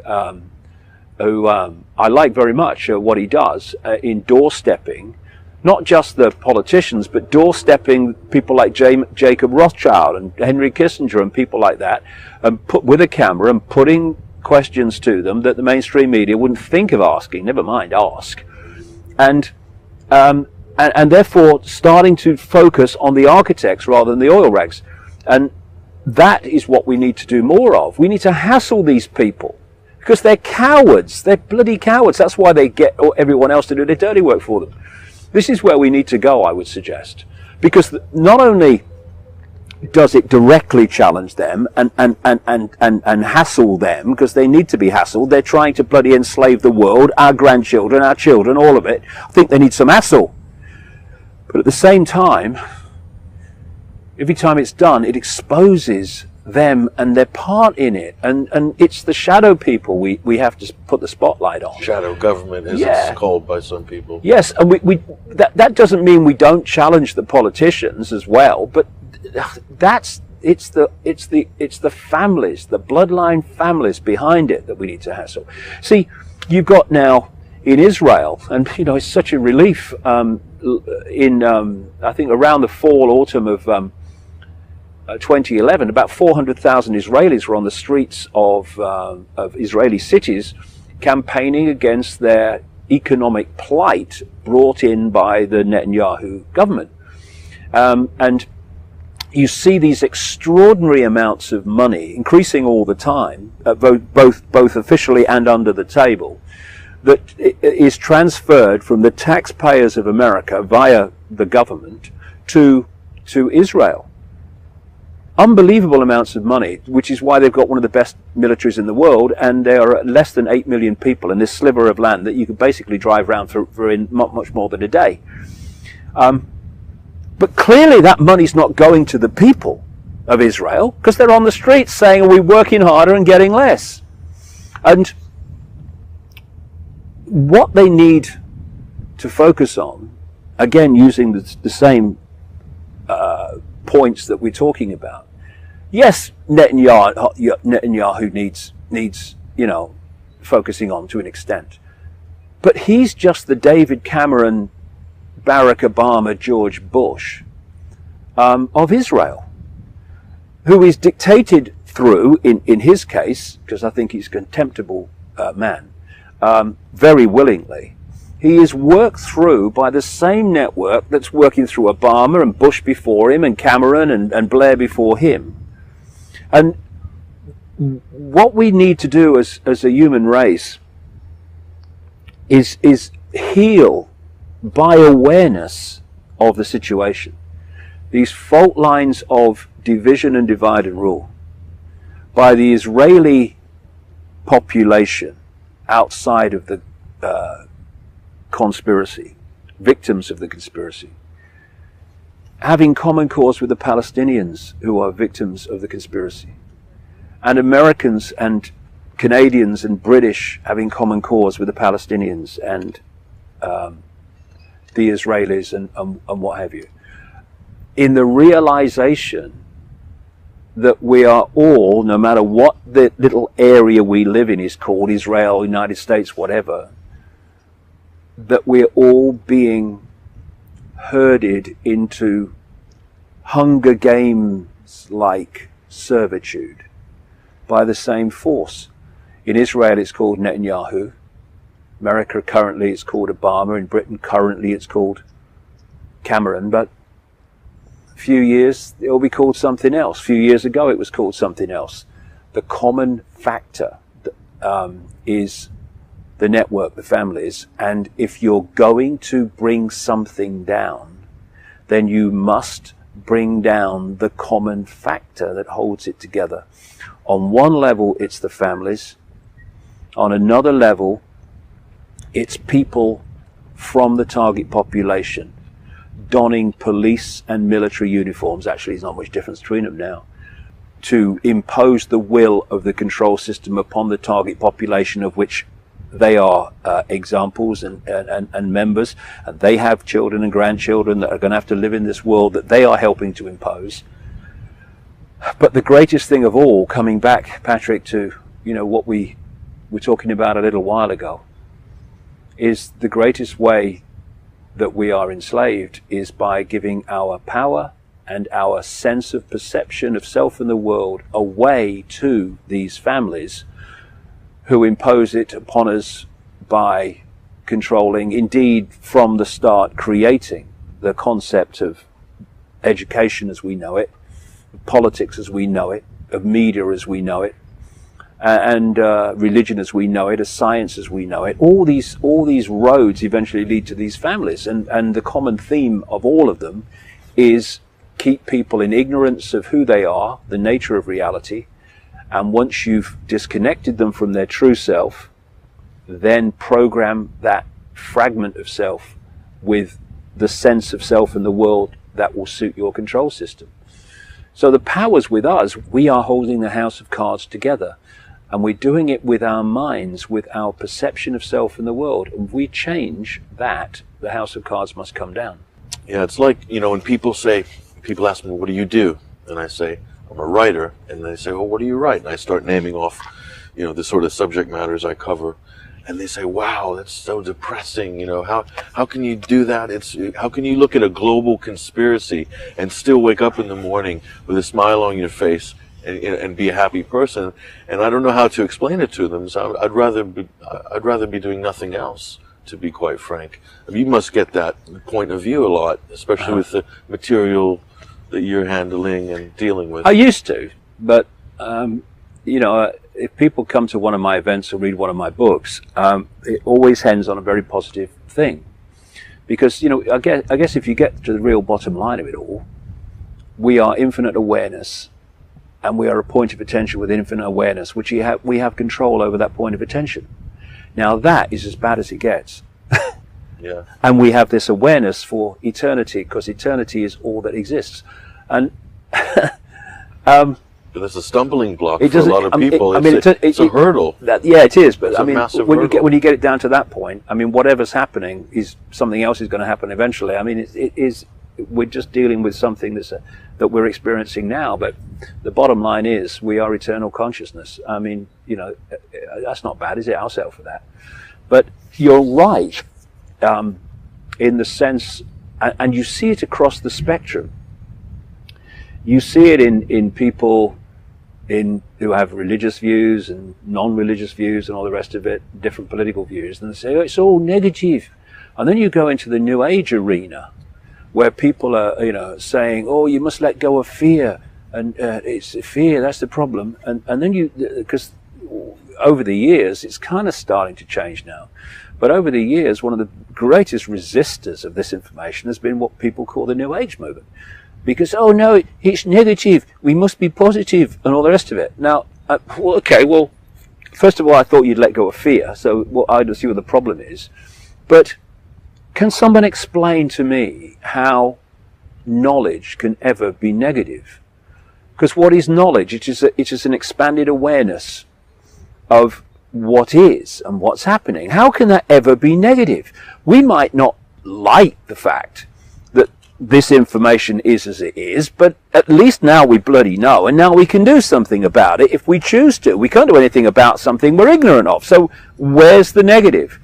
who I like very much what he does in doorstepping not just the politicians, but doorstepping people like Jacob Rothschild and Henry Kissinger and people like that, and put with a camera and putting questions to them that the mainstream media wouldn't think of asking, never mind ask, and therefore starting to focus on the architects rather than the oil rigs. And that is what we need to do more of. We need to hassle these people because they're cowards. They're bloody cowards. That's why they get everyone else to do their dirty work for them. This is where we need to go, I would suggest, because not only does it directly challenge them and hassle them, because they need to be hassled. They're trying to bloody enslave the world, our grandchildren, our children, all of it. I think they need some hassle. But at the same time, every time it's done, it exposes them and their part in it. And it's the shadow people we have to put the spotlight on. Shadow government, as it's called by some people. Yes, and that doesn't mean we don't challenge the politicians as well, but it's the families, the bloodline families behind it that we need to hassle. See, you've got now in Israel, and it's such a relief. I think around the fall, autumn of 2011, about 400,000 Israelis were on the streets of Israeli cities campaigning against their economic plight brought in by the Netanyahu government. And you see these extraordinary amounts of money increasing all the time, both officially and under the table, that is transferred from the taxpayers of America via the government to Israel. Unbelievable amounts of money, which is why they've got one of the best militaries in the world, and there are less than 8 million people in this sliver of land that you could basically drive around for in much more than a day. But clearly that money's not going to the people of Israel, because they're on the streets saying, are we working harder and getting less? And what they need to focus on, again using the same points that we're talking about. Yes, Netanyahu needs focusing on to an extent, but he's just the David Cameron, Barack Obama, George Bush of Israel, who is dictated through, in his case, because I think he's a contemptible man, very willingly, he is worked through by the same network that's working through Obama and Bush before him and Cameron and Blair before him. And what we need to do as a human race is heal by awareness of the situation. These fault lines of division and divide and rule by the Israeli population outside of the conspiracy, victims of the conspiracy, having common cause with the Palestinians who are victims of the conspiracy, and Americans and Canadians and British having common cause with the Palestinians and the Israelis and what have you, in the realization that we are all, no matter what the little area we live in is called, Israel, United States, whatever, that we're all being herded into Hunger Games-like servitude by the same force. In Israel it's called Netanyahu. America currently it's called Obama. In Britain currently it's called Cameron. But a few years it will be called something else. A few years ago it was called something else. The common factor is the network, the families, and if you're going to bring something down, then you must bring down the common factor that holds it together. On one level, it's the families. On another level, it's people from the target population donning police and military uniforms. Actually, there's not much difference between them now, to impose the will of the control system upon the target population, of which they are examples and members, and they have children and grandchildren that are going to have to live in this world that they are helping to impose. But the greatest thing of all, coming back, Patrick, to what we were talking about a little while ago, is the greatest way that we are enslaved is by giving our power and our sense of perception of self and the world away to these families who impose it upon us by controlling, indeed from the start creating the concept of education as we know it, of politics as we know it, of media as we know it, and religion as we know it, as science as we know it. All these roads eventually lead to these families, and the common theme of all of them is keep people in ignorance of who they are, the nature of reality, and once you've disconnected them from their true self, then program that fragment of self with the sense of self and the world that will suit your control system. So the power's with us. We are holding the house of cards together, and we're doing it with our minds, with our perception of self and the world. And if we change that, the house of cards must come down. Yeah, it's like, when people ask me, what do you do? And I say, I'm a writer. And they say, well, what do you write? And I start naming off, the sort of subject matters I cover. And they say, wow, that's so depressing. How can you do that? How can you look at a global conspiracy and still wake up in the morning with a smile on your face and be a happy person? And I don't know how to explain it to them. So I'd rather be doing nothing else, to be quite frank. You must get that point of view a lot, especially with the material that you're handling and dealing with. I used to, but if people come to one of my events or read one of my books, it always ends on a very positive thing. Because, I guess if you get to the real bottom line of it all, we are infinite awareness, and we are a point of attention with infinite awareness, which we have control over that point of attention. Now that is as bad as it gets. Yeah. And we have this awareness for eternity, because eternity is all that exists. And but it's a stumbling block for a lot of people. It's a hurdle. It is. But when you get it down to that point, whatever's happening is something else is going to happen eventually. We're just dealing with something that we're experiencing now. But the bottom line is, we are eternal consciousness. That's not bad, is it? I'll settle for that. But you're right, in the sense, and you see it across the spectrum. You see it in people who have religious views and non-religious views and all the rest of it, different political views, and they say, oh, it's all negative. And then you go into the New Age arena, where people are, saying, oh, you must let go of fear, and it's fear, that's the problem. And then because over the years, it's kind of starting to change now, but over the years, one of the greatest resistors of this information has been what people call the New Age movement. Because, oh no, it's negative, we must be positive, and all the rest of it. Now, first of all, I thought you'd let go of fear, so I don't see what the problem is. But can someone explain to me how knowledge can ever be negative? Because what is knowledge? It is an expanded awareness of what is and what's happening. How can that ever be negative? We might not like the fact that this information is as it is, but at least now we bloody know, and now we can do something about it if we choose to. We can't do anything about something we're ignorant of. So where's the negative?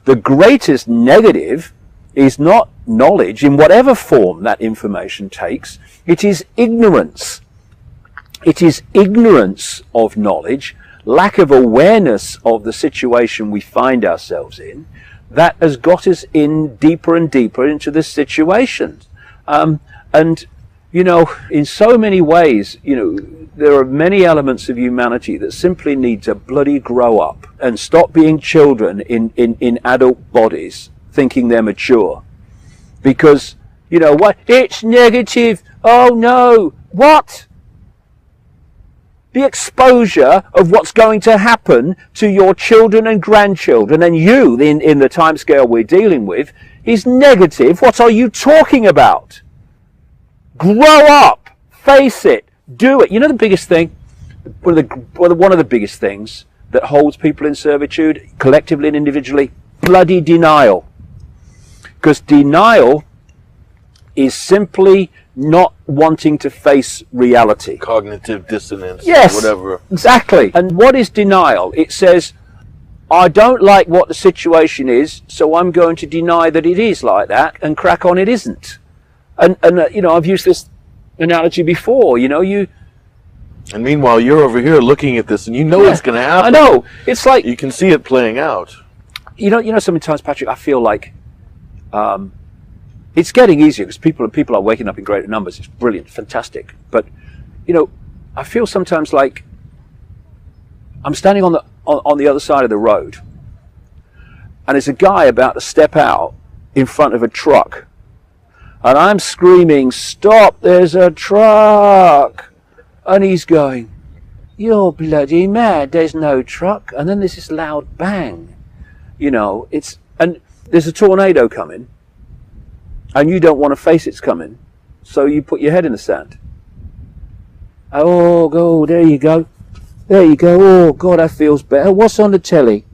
The greatest negative is not knowledge in whatever form that information takes. It is ignorance. It is ignorance of knowledge, lack of awareness of the situation we find ourselves in, that has got us in deeper and deeper into this situation. And, in so many ways, there are many elements of humanity that simply need to bloody grow up and stop being children in adult bodies, thinking they're mature. Because, what? It's negative. Oh no. What? The exposure of what's going to happen to your children and grandchildren, and you, in the timescale we're dealing with, is negative. What are you talking about? Grow up, face it, do it. The biggest thing, one of the biggest things that holds people in servitude, collectively and individually, bloody denial. Because denial is simply not wanting to face reality. Cognitive dissonance. Yes, whatever. Exactly. And what is denial? It says, I don't like what the situation is, so I'm going to deny that it is like that and crack on it isn't. And I've used this analogy before. And meanwhile, you're over here looking at this, and it's going to happen. I know. It's like you can see it playing out. Sometimes, Patrick, I feel like it's getting easier because people are waking up in greater numbers. It's brilliant, fantastic. But I feel sometimes like I'm standing on the other side of the road, and there's a guy about to step out in front of a truck, and I'm screaming, "Stop! There's a truck!" And he's going, "You're bloody mad, there's no truck." And then there's this loud bang. And there's a tornado coming, and you don't want to face it's coming, so you put your head in the sand. Oh, there you go. There you go. Oh, God, that feels better. What's on the telly?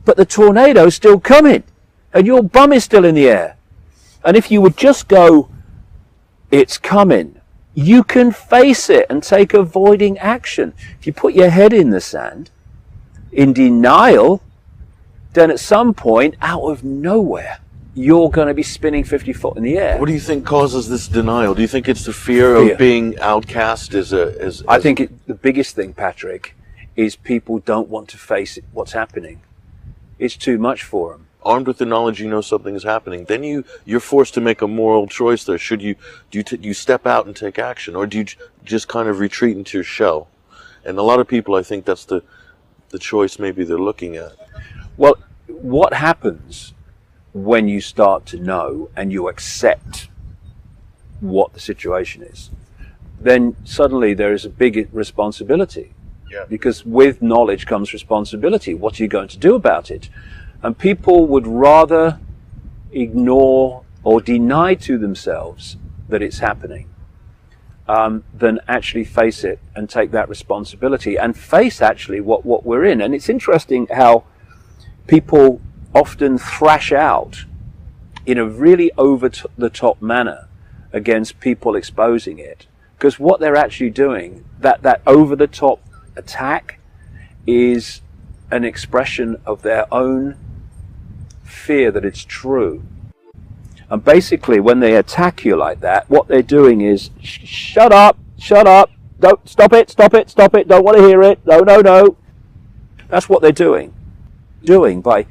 But the tornado's still coming, and your bum is still in the air. And if you would just go, "It's coming," you can face it and take avoiding action. If you put your head in the sand, in denial, then at some point, out of nowhere, you're going to be spinning 50 foot in the air. What do you think causes this denial? Do you think it's the fear of being outcast? I think the biggest thing, Patrick, is people don't want to face what's happening. It's too much for them. Armed with the knowledge something is happening, then you're forced to make a moral choice there. Do you step out and take action, or do you just kind of retreat into your shell? And a lot of people, I think that's the choice maybe they're looking at. Well, what happens when you start to know and you accept what the situation is? Then suddenly there is a big responsibility. Yeah. Because with knowledge comes responsibility. What are you going to do about it? And people would rather ignore or deny to themselves that it's happening than actually face it and take that responsibility and face actually what we're in. And it's interesting how people often thrash out in a really over-the-top manner against people exposing it. Because what they're actually doing, that over-the-top attack, is an expression of their own fear that it's true. And basically when they attack you like that, what they're doing is shut up, don't stop it, don't want to hear it, no. That's what they're doing by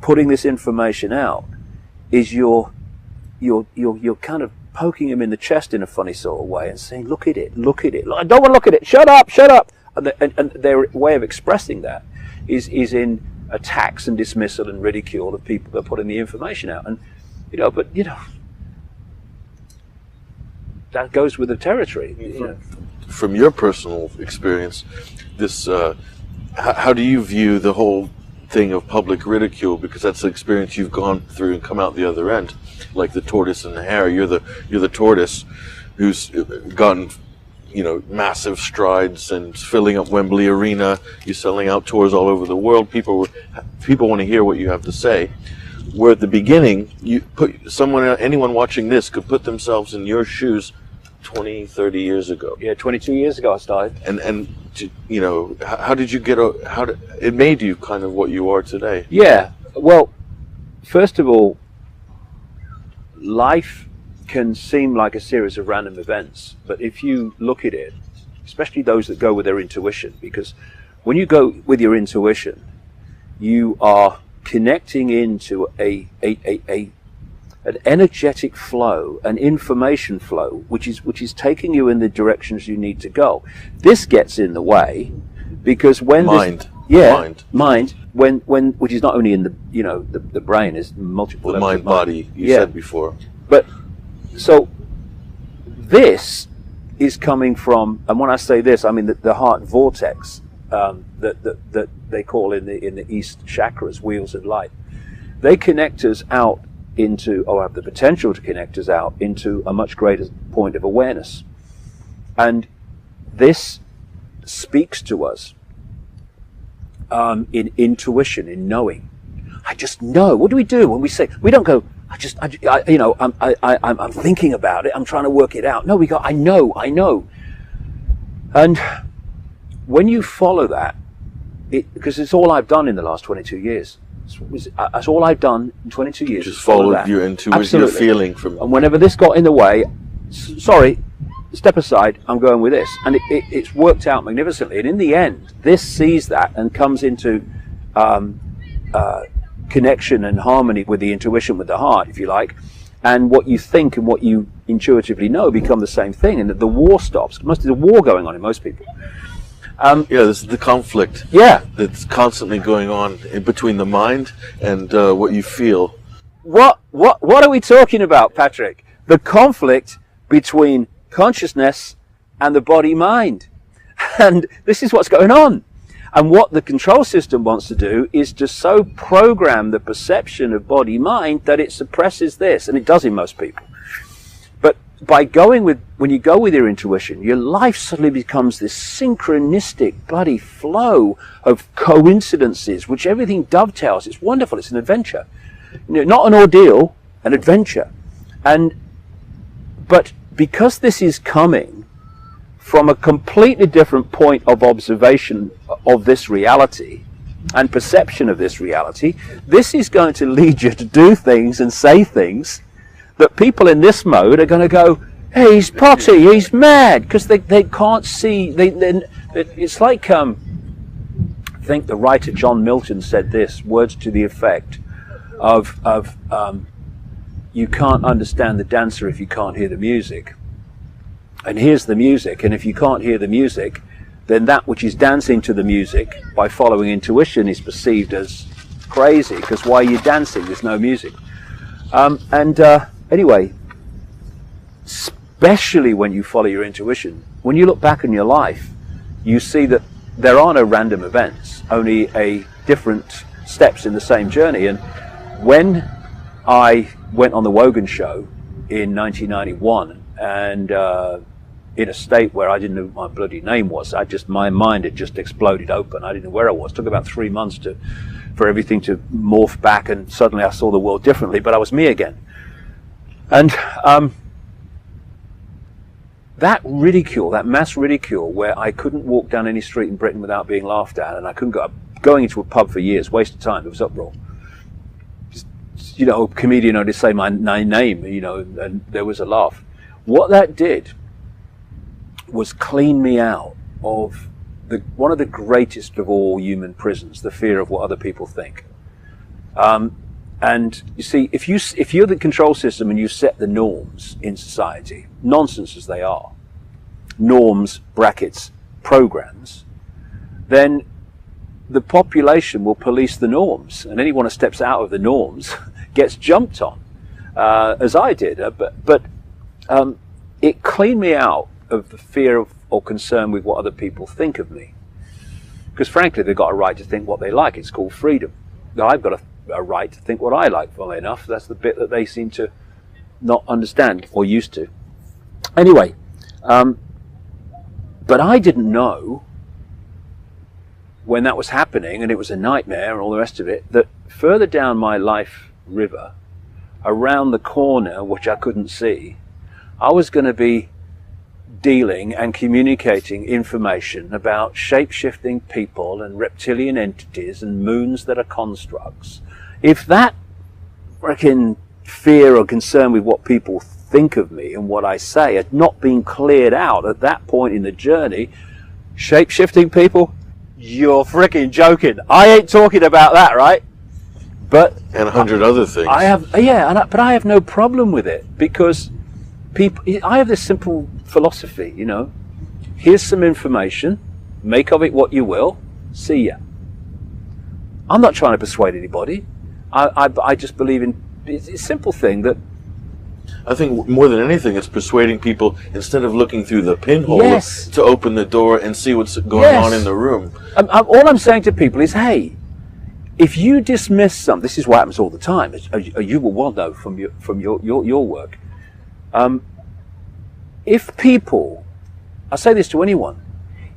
putting this information out. Is you're kind of poking them in the chest in a funny sort of way and saying, look at it, I don't want to look at it, shut up. And their way of expressing that is in attacks and dismissal and ridicule of people that are putting the information out. And that goes with the territory. From your personal experience, this how do you view the whole thing of public ridicule? Because that's the experience you've gone through and come out the other end, like the tortoise and the hare. You're the tortoise who's gotten massive strides and filling up Wembley Arena. You're selling out tours all over the world. People want to hear what you have to say. Where at the beginning, anyone watching this could put themselves in your shoes 20, 30 years ago. Yeah, 22 years ago I started. And how did you it made you kind of what you are today? Yeah, well, first of all, life can seem like a series of random events, but if you look at it, especially those that go with their intuition, because when you go with your intuition, you are connecting into an energetic flow, an information flow, which is taking you in the directions you need to go. This gets in the way because when mind, when which is not only in the brain, is multiple the levels mind of body you said before. But so this is coming from, and when I say this, I mean the heart vortex that they call in the East chakras, wheels of light. They connect us out into, or have the potential to connect us out into, a much greater point of awareness. And this speaks to us in intuition, in knowing. I just know. What do we do when we say? We don't go, I'm thinking about it, I'm trying to work it out. No, we go, I know. And when you follow that, because it's all I've done in the last 22 years. That's all I've done in 22 years. Just followed your intuition, your feeling from. And whenever this got in the way, sorry, step aside, I'm going with this. And it's worked out magnificently. And in the end, this sees that and comes into connection and harmony with the intuition, with the heart, if you like. And what you think and what you intuitively know become the same thing. And that the war stops. There's a war going on in most people. This is the conflict. Yeah. That's constantly going on in between the mind and what you feel. What are we talking about, Patrick? The conflict between consciousness and the body-mind. And this is what's going on. And what the control system wants to do is to so program the perception of body-mind that it suppresses this. And it does in most people. But by when you go with your intuition, your life suddenly becomes this synchronistic bloody flow of coincidences, which everything dovetails. It's wonderful. It's an adventure. Not an ordeal, an adventure. But because this is coming from a completely different point of observation of this reality and perception of this reality, this is going to lead you to do things and say things that people in this mode are going to go, hey, he's potty, he's mad, because they can't see. It's like, I think the writer John Milton said this, words to the effect of you can't understand the dancer if you can't hear the music. And here's the music, and if you can't hear the music, then that which is dancing to the music by following intuition is perceived as crazy, because why are you dancing? There's no music. Anyway, especially when you follow your intuition, when you look back in your life, you see that there are no random events, only different steps in the same journey. And when I went on the Wogan show in 1991, and in a state where I didn't know what my bloody name was, my mind had just exploded open. I didn't know where I was. It took about 3 months for everything to morph back, and suddenly I saw the world differently, but I was me again. And that ridicule, that mass ridicule, where I couldn't walk down any street in Britain without being laughed at, and I couldn't going into a pub for years, waste of time, it was uproar. Just, a comedian would say my name, and there was a laugh. What that did was clean me out of one of the greatest of all human prisons, the fear of what other people think. And you see, if you're the control system and you set the norms in society, nonsense as they are, norms, brackets, programs, then the population will police the norms, and anyone who steps out of the norms gets jumped on, as I did. But it cleaned me out of the fear of or concern with what other people think of me. Because frankly, they've got a right to think what they like. It's called freedom. Now, I've got a right to think what I like, funnily enough. That's the bit that they seem to not understand, or used to. Anyway, but I didn't know when that was happening, and it was a nightmare and all the rest of it, that further down my life river, around the corner, which I couldn't see, I was going to be dealing and communicating information about shape-shifting people and reptilian entities and moons that are constructs. If that freaking fear or concern with what people think of me and what I say had not been cleared out at that point in the journey, shape-shifting people, you're freaking joking. I ain't talking about that, right? But and 100 other things. But I have no problem with it, because I have this simple philosophy, here's some information, make of it what you will, see ya. I'm not trying to persuade anybody. I just believe in it's a simple thing that I think more than anything, it's persuading people, instead of looking through the pinhole, yes, to open the door and see what's going on in the room. All I'm saying to people is, hey, if you dismiss something, this is what happens all the time, you will well know from your work. If people, I say this to anyone,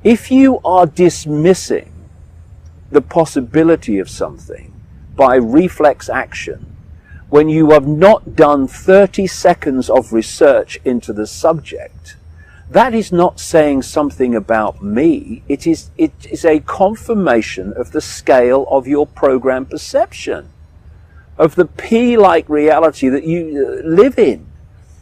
if you are dismissing the possibility of something by reflex action, when you have not done 30 seconds of research into the subject, that is not saying something about me. It is a confirmation of the scale of your program perception, of the P-like reality that you live in.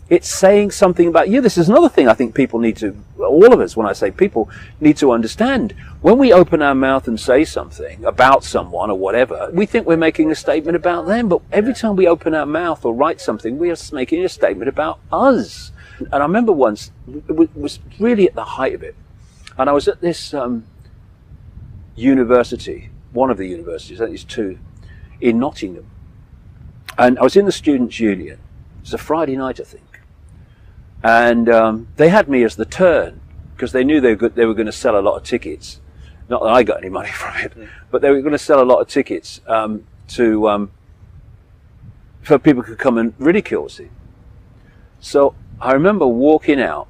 It's saying something about you. This is another thing I think people need to, all of us, when I say people, need to understand. When we open our mouth and say something about someone or whatever, we think we're making a statement about them, but every time we open our mouth or write something, we are making a statement about us. And I remember once, it was really at the height of it, and I was at this university, one of the universities, at least two, in Nottingham, and I was in the Students' Union. It was a Friday night, I think. And they had me as the turn, because they knew they were going to sell a lot of tickets. Not that I got any money from it, but they were going to sell a lot of tickets for people who could come and ridicule us. So I remember walking out,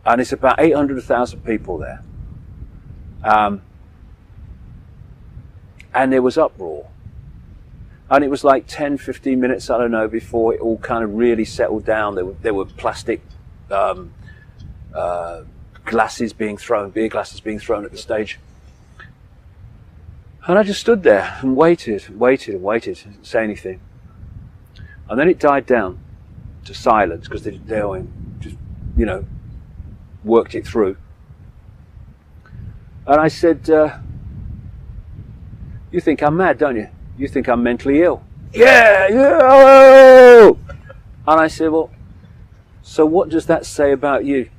and it's about 800,000 people there. And there was uproar. And it was like 10, 15 minutes, I don't know, before it all kind of really settled down. There were plastic glasses being thrown, beer glasses being thrown at the stage. And I just stood there and waited, didn't say anything. And then it died down to silence, because they just, worked it through. And I said, you think I'm mad, don't you? You think I'm mentally ill? Yeah. Oh! And I said, well, so what does that say about you?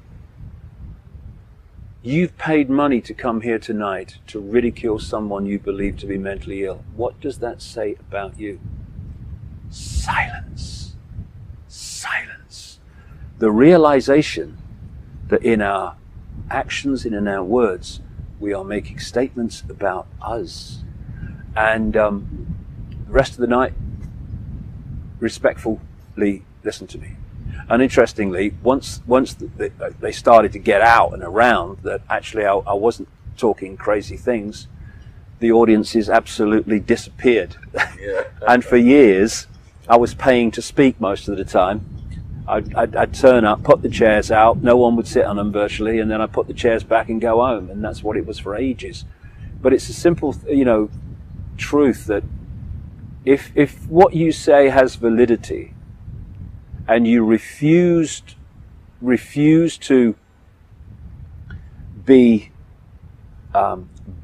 You've paid money to come here tonight to ridicule someone you believe to be mentally ill. What does that say about you? Silence. Silence. The realization that in our actions and in our words, we are making statements about us. And the rest of the night, respectfully listened to me. And interestingly, once they started to get out and around that actually I wasn't talking crazy things, the audiences absolutely disappeared. Yeah. And for years, I was paying to speak most of the time. I'd turn up, put the chairs out, no one would sit on them virtually, and then I'd put the chairs back and go home, and that's what it was for ages. But it's a simple, truth that if what you say has validity, and you refuse to be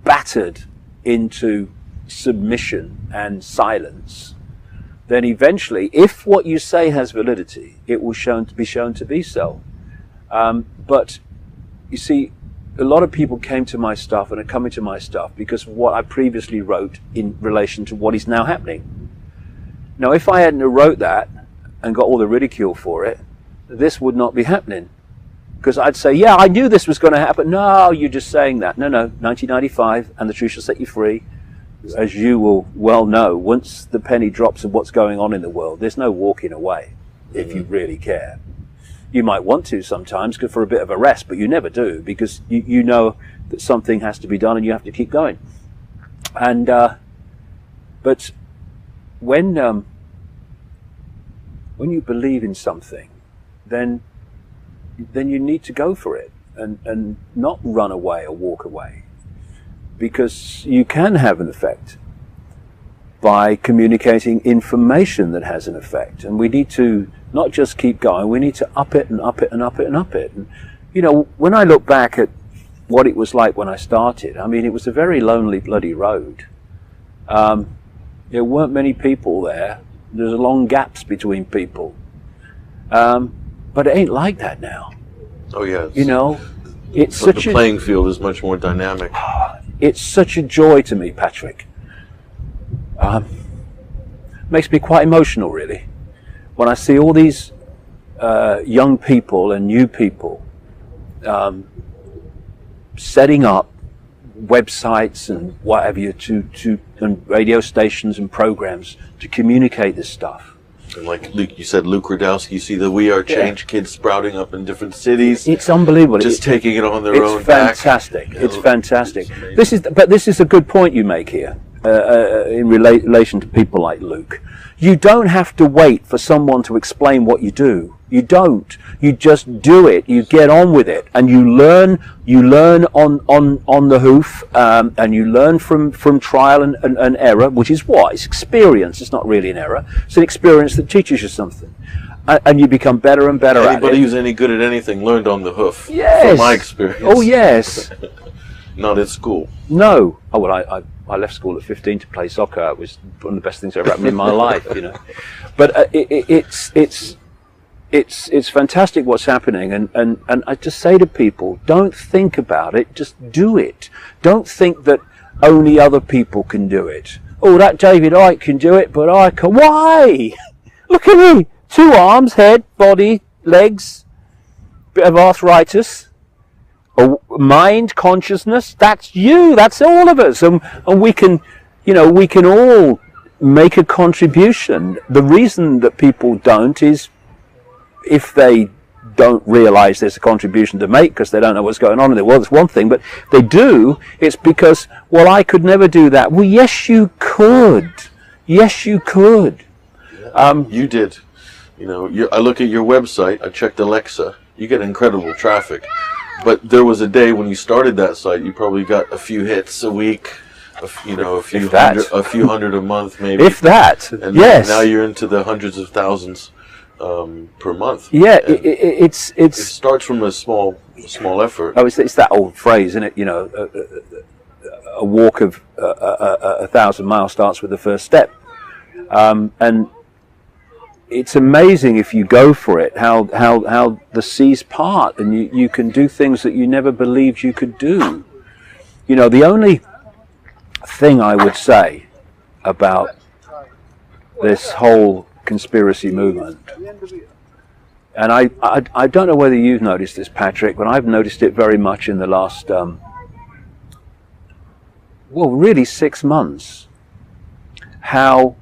battered into submission and silence, then eventually, if what you say has validity, it will be shown to be so. But you see, a lot of people came to my stuff and are coming to my stuff because of what I previously wrote in relation to what is now happening. Now, if I hadn't wrote that and got all the ridicule for it, this would not be happening. Because I'd say, yeah, I knew this was going to happen. No, you're just saying that. No, 1995, and the truth shall set you free. As you will well know, once the penny drops of what's going on in the world, there's no walking away if you really care. You might want to sometimes for a bit of a rest, but you never do, because you know that something has to be done and you have to keep going. And but when you believe in something, then you need to go for it and not run away or walk away, because you can have an effect by communicating information that has an effect. And we need to not just keep going, we need to up it and up it and up it and up it. And, when I look back at what it was like when I started, I mean, it was a very lonely bloody road. There weren't many people there. There's long gaps between people. But it ain't like that now. Oh, yeah. It's such the playing field is much more dynamic. It's such a joy to me, Patrick. Makes me quite emotional, really, when I see all these young people and new people setting up websites and what have you and radio stations and programs to communicate this stuff. And like Luke, you said, Luke Rudowski, you see the We Are Change kids sprouting up in different cities. It's unbelievable. Just taking it on their own fantastic. back. It's fantastic. This is a good point you make here in relation to people like Luke. You don't have to wait for someone to explain what you do. You don't. You just do it. You get on with it, and you learn. You learn on the hoof, and you learn from trial and error, which is what? It's experience. It's not really an error. It's an experience that teaches you something, and you become better and better at it. Anybody who's any good at anything learned on the hoof. Yes. From my experience. Oh yes. Not at school. No. Oh well, I left school at 15 to play soccer. It was one of the best things that ever happened in my life, you know. But it's fantastic what's happening, and I just say to people, don't think about it, just do it. Don't think that only other people can do it. Oh, that David Icke can do it, but I can. Why? Look at me. 2 arms, head, body, legs, bit of arthritis. Mind, consciousness, that's you, that's all of us, and we can, you know, we can all make a contribution. The reason that people don't is if they don't realize there's a contribution to make because they don't know what's going on in the world. It's one thing, but they do, it's because, well, I could never do that. Well, yes you could. Yes you could. You did. You know, I look at your website, I checked Alexa, you get incredible traffic. But there was a day when you started that site, you probably got a few hits a week, a few hundred a month, maybe. If that, and yes. Now you're into the hundreds of thousands per month. Yeah, it starts from a small effort. Oh, it's that old phrase, isn't it? You know, a walk of 1,000 miles starts with the first step, and it's amazing if you go for it how the seas part, and you can do things that you never believed you could do. You know, the only thing I would say about this whole conspiracy movement, and I don't know whether you've noticed this, Patrick, but I've noticed it very much in the last really 6 months, how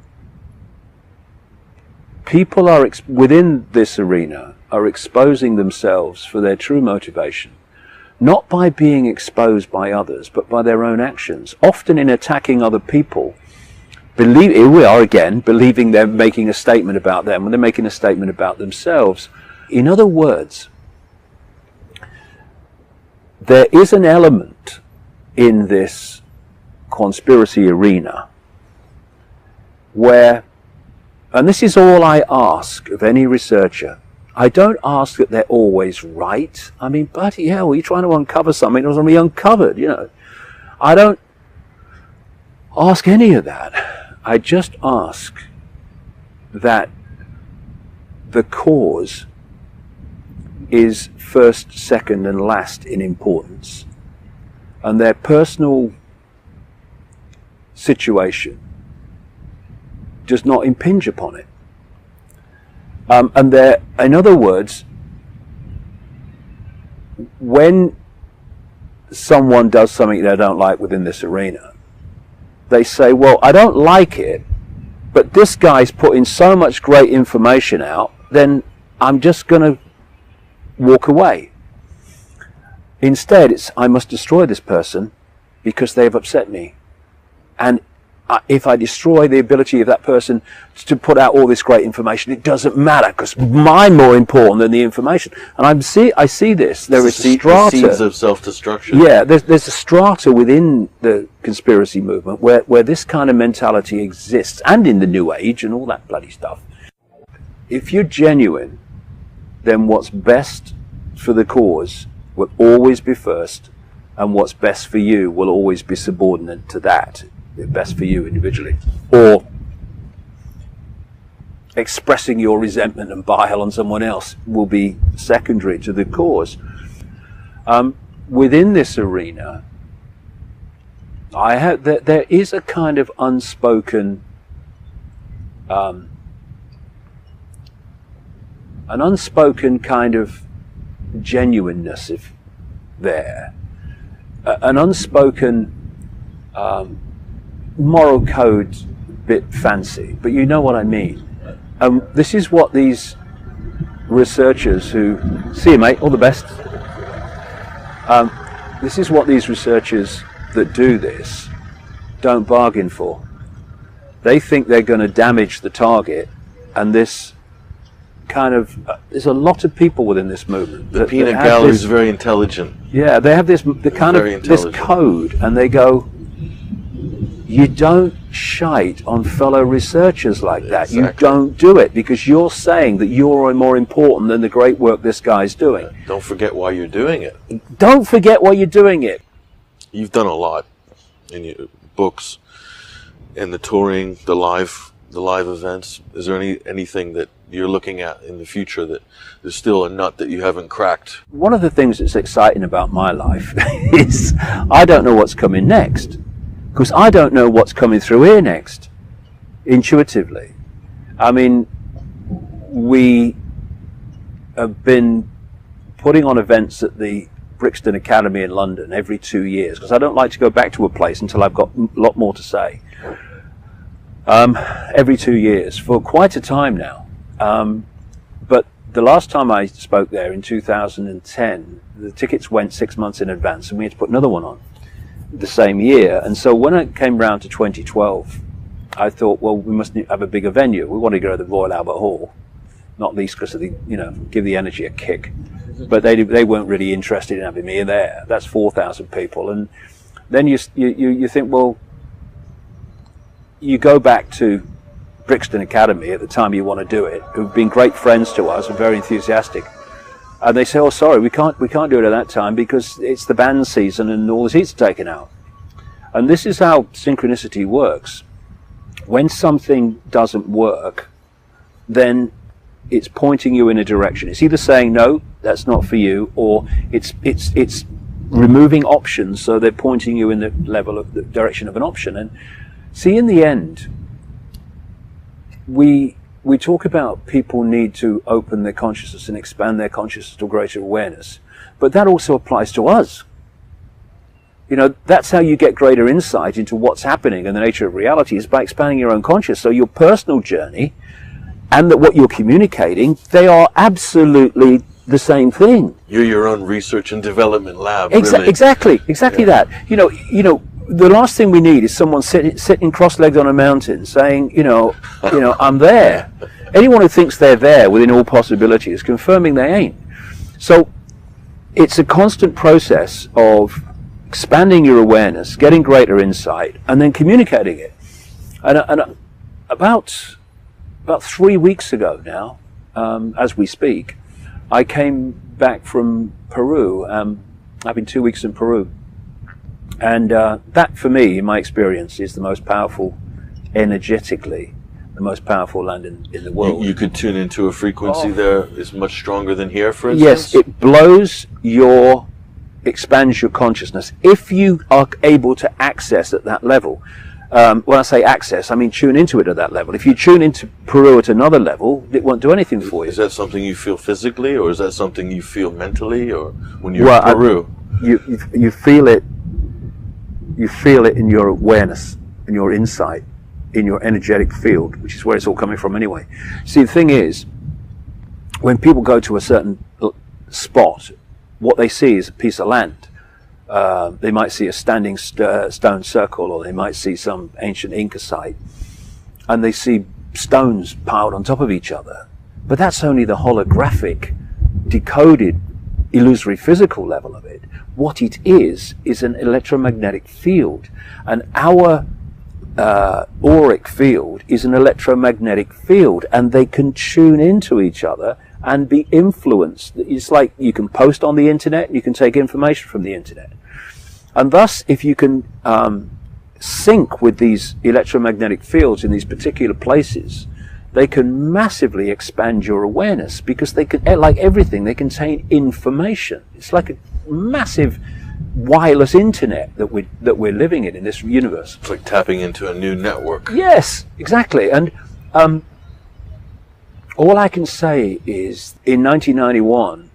people are within this arena are exposing themselves for their true motivation, not by being exposed by others, but by their own actions, often in attacking other people. Here we are again, believing they're making a statement about them when they're making a statement about themselves. In other words, there is an element in this conspiracy arena where, and this is all I ask of any researcher, I don't ask that they're always right. I mean, bloody hell, you're trying to uncover something that was going to be uncovered, you know. I don't ask any of that. I just ask that the cause is first, second, and last in importance, and their personal situation does not impinge upon it. And there, in other words, when someone does something they don't like within this arena, they say, well, I don't like it, but this guy's putting so much great information out, then I'm just going to walk away. Instead, it's, I must destroy this person because they've upset me. And if I destroy the ability of that person to put out all this great information, it doesn't matter because I'm more important than the information. And I see this. There is a strata. Seeds of self-destruction. Yeah, there's a strata within the conspiracy movement where this kind of mentality exists, and in the New Age and all that bloody stuff. If you're genuine, then what's best for the cause will always be first, and what's best for you will always be subordinate to that. Best for you individually, or expressing your resentment and bile on someone else will be secondary to the cause. Within this arena, there is a kind of unspoken, an unspoken kind of genuineness, if there, an unspoken moral code, bit fancy, but you know what I mean. This is what these researchers who, see you mate, all the best. This is what these researchers that do this don't bargain for. They think they're going to damage the target, and this kind of there's a lot of people within this movement. The peanut gallery is very intelligent. Yeah, they have this this code, and they go, you don't shite on fellow researchers like that. Exactly. You don't do it, because you're saying that you're more important than the great work this guy's doing. Don't forget why you're doing it. Don't forget why you're doing it. You've done a lot in your books, in the touring, the live events. Is there anything that you're looking at in the future that there's still a nut that you haven't cracked? One of the things that's exciting about my life is I don't know what's coming next, because I don't know what's coming through here next, intuitively. I mean, we have been putting on events at the Brixton Academy in London every 2 years, because I don't like to go back to a place until I've got a lot more to say. Every 2 years for quite a time now. But the last time I spoke there in 2010, the tickets went 6 months in advance, and we had to put another one on the same year. And so when it came round to 2012, I thought, well, we must have a bigger venue. We want to go to the Royal Albert Hall, not least because of the, give the energy a kick. But they weren't really interested in having me there. That's 4,000 people. And then you think, well, you go back to Brixton Academy at the time you want to do it, who've been great friends to us and very enthusiastic. And they say, oh, sorry, we can't do it at that time because it's the band season and all the seats are taken out. And this is how synchronicity works. When something doesn't work, then it's pointing you in a direction. It's either saying, no, that's not for you, or it's removing options, so they're pointing you in the direction of an option. And see, in the end, we talk about people need to open their consciousness and expand their consciousness to greater awareness, but that also applies to us. That's how you get greater insight into what's happening and the nature of reality, is by expanding your own consciousness. So your personal journey and that what you're communicating, they are absolutely the same thing. You're your own research and development lab. Exactly that. The last thing we need is someone sitting cross-legged on a mountain saying, I'm there. Anyone who thinks they're there within all possibility is confirming they ain't. So it's a constant process of expanding your awareness, getting greater insight, and then communicating it. And about 3 weeks ago now, as we speak, I came back from Peru. I've been 2 weeks in Peru. And that, for me, in my experience, is the most powerful, energetically, the most powerful land in the world. You could tune into a frequency there is much stronger than here, for instance? Yes, it expands your consciousness. If you are able to access at that level, when I say access, I mean tune into it at that level. If you tune into Peru at another level, it won't do anything for you. Is that something you feel physically, or is that something you feel mentally, or when you're in Peru? You feel it. You feel it in your awareness, in your insight, in your energetic field, which is where it's all coming from anyway. See, the thing is, when people go to a certain spot, what they see is a piece of land. They might see a standing stone circle, or they might see some ancient Inca site, and they see stones piled on top of each other. But that's only the holographic, decoded, illusory physical level of it. What it is an electromagnetic field, and our auric field is an electromagnetic field, and they can tune into each other and be influenced. It's like you can post on the internet and you can take information from the internet. And thus, if you can sync with these electromagnetic fields in these particular places, they can massively expand your awareness, because they can, like everything, they contain information. It's like a massive wireless internet that we're living in this universe. It's like tapping into a new network. Yes, exactly. And all I can say is, in 1991,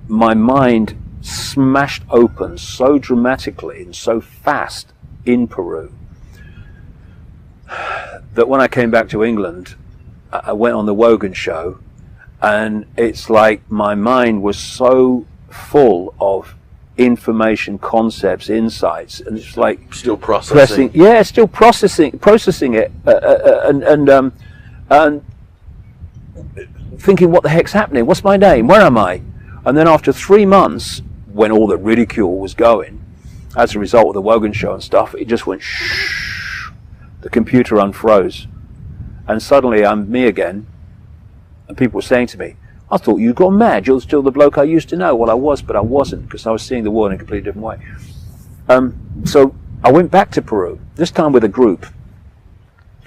my mind smashed open so dramatically and so fast in Peru that when I came back to England, I went on the Wogan show, and it's like my mind was so full of information, concepts, insights, and it's like still processing. Still processing it, and thinking, what the heck's happening? What's my name? Where am I? And then after 3 months, when all the ridicule was going, as a result of the Wogan show and stuff, it just went shh. The computer unfroze. And suddenly I'm me again. And people were saying to me, I thought you'd gone mad. You're still the bloke I used to know. Well, I was, but I wasn't, because I was seeing the world in a completely different way. So I went back to Peru, this time with a group,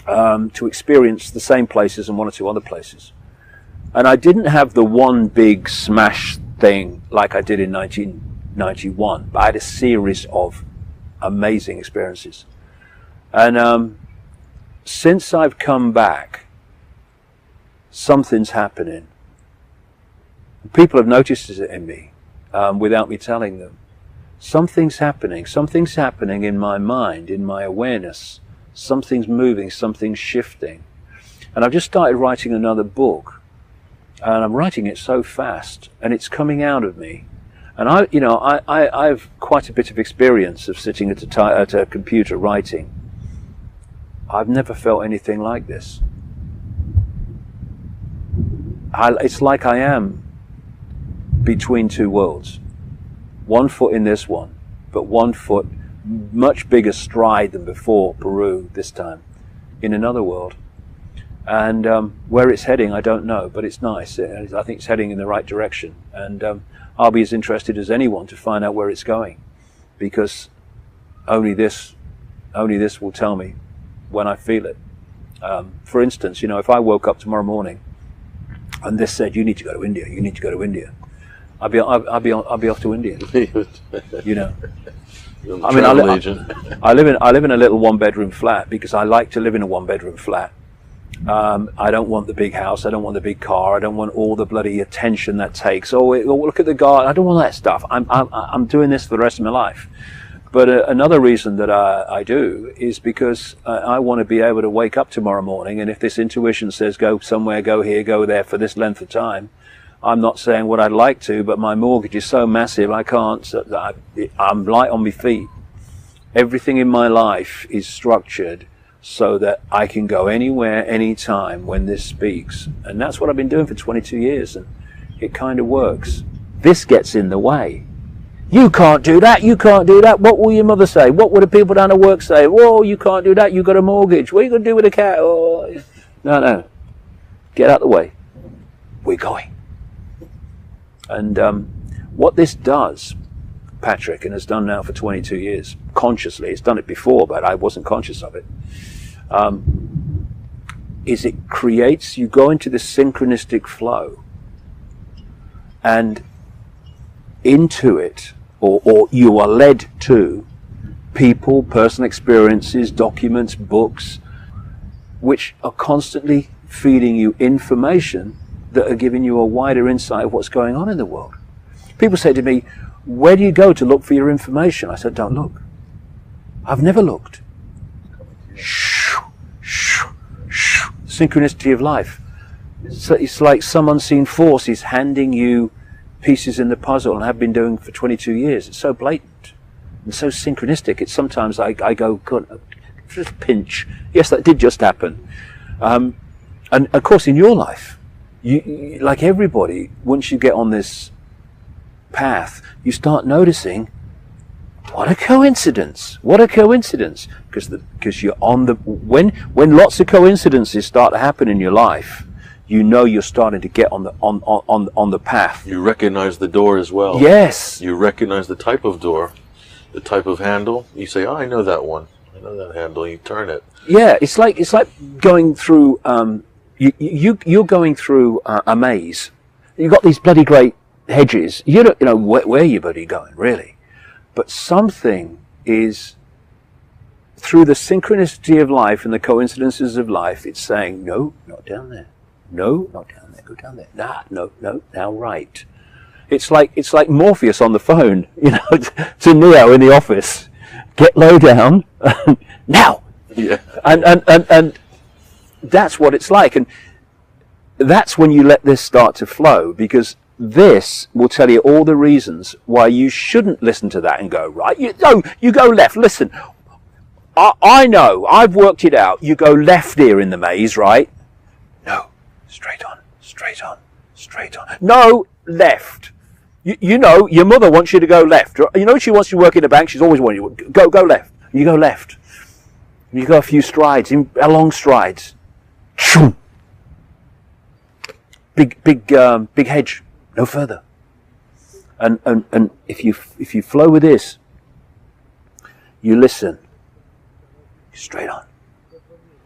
to experience the same places and one or two other places. And I didn't have the one big smash thing like I did in 1991, but I had a series of amazing experiences. And since I've come back, something's happening. People have noticed it in me without me telling them. Something's happening. Something's happening in my mind, in my awareness. Something's moving, something's shifting. And I've just started writing another book. And I'm writing it so fast, and it's coming out of me. And I have quite a bit of experience of sitting at a computer writing. I've never felt anything like this. It's like I am between two worlds. 1 foot in this one, but 1 foot, much bigger stride than before Peru this time, in another world. And where it's heading, I don't know, but it's nice. I think it's heading in the right direction. And I'll be as interested as anyone to find out where it's going, because only this will tell me when I feel it. For instance, if I woke up tomorrow morning and this said, you need to go to India, you need to go to India, I'll be off to India. I mean, I live in a little 1-bedroom flat because I like to live in a 1-bedroom flat. I don't want the big house. I don't want the big car. I don't want all the bloody attention that takes. Oh, look at the garden. I don't want that stuff. I'm doing this for the rest of my life. But another reason that I do is because I want to be able to wake up tomorrow morning, and if this intuition says go somewhere, go here, go there for this length of time, I'm not saying what I'd like to, but my mortgage is so massive I can't. I'm light on my feet. Everything in my life is structured so that I can go anywhere, anytime when this speaks. And that's what I've been doing for 22 years, and it kind of works. This gets in the way. You can't do that, you can't do that. What will your mother say? What will the people down at work say? Whoa, you can't do that, you've got a mortgage. What are you going to do with a cat? Oh. No. Get out of the way. We're going. And what this does, Patrick, and has done now for 22 years, consciously, it's done it before, but I wasn't conscious of it, is it creates, you go into this synchronistic flow, and into it, or you are led to people, personal experiences, documents, books, which are constantly feeding you information that are giving you a wider insight of what's going on in the world. People say to me, where do you go to look for your information? I said, don't look. I've never looked. Synchronicity of life. So it's like some unseen force is handing you pieces in the puzzle, and have been doing for 22 years. It's so blatant and so synchronistic. It's sometimes I go, God, just pinch. Yes, that did just happen. And of course, in your life, you, like everybody, once you get on this path, you start noticing, what a coincidence! What a coincidence! Because you're on the when lots of coincidences start to happen in your life, you know you're starting to get on the path. You recognize the door as well. Yes. You recognize the type of door, the type of handle. You say, "Oh, I know that one. I know that handle." You turn it. Yeah, it's like going through. You're going through a maze. You've got these bloody great hedges. You don't know where you're bloody going, really. But something is, through the synchronicity of life and the coincidences of life, it's saying, no, not down there. No, not down there. Go down there. Nah, no, now right. It's like Morpheus on the phone, to Neo in the office. Get low down now. Yeah. And that's what it's like, and that's when you let this start to flow, because this will tell you all the reasons why you shouldn't listen to that and go right. You go left. Listen, I know, I've worked it out. You go left here in the maze, right? No, straight on, straight on. Straight on. No, left. You know, your mother wants you to go left. You know, she wants you to work in the bank. She's always wanting you to go left. You go left. You go a few strides, long strides. Big hedge. No further. And if you flow with this, you listen. Straight on.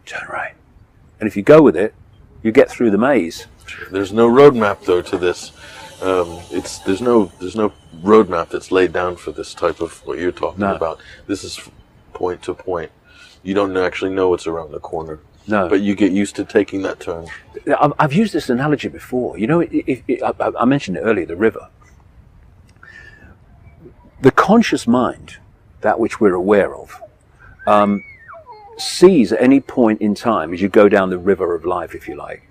Turn right. And if you go with it, you get through the maze. There's no roadmap though to this. There's no roadmap that's laid down for this type of what you're talking about. This is point to point. You don't actually know what's around the corner. No. But you get used to taking that turn. I've used this analogy before. You know, I mentioned it earlier, the river. The conscious mind, that which we're aware of, sees at any point in time, as you go down the river of life, if you like,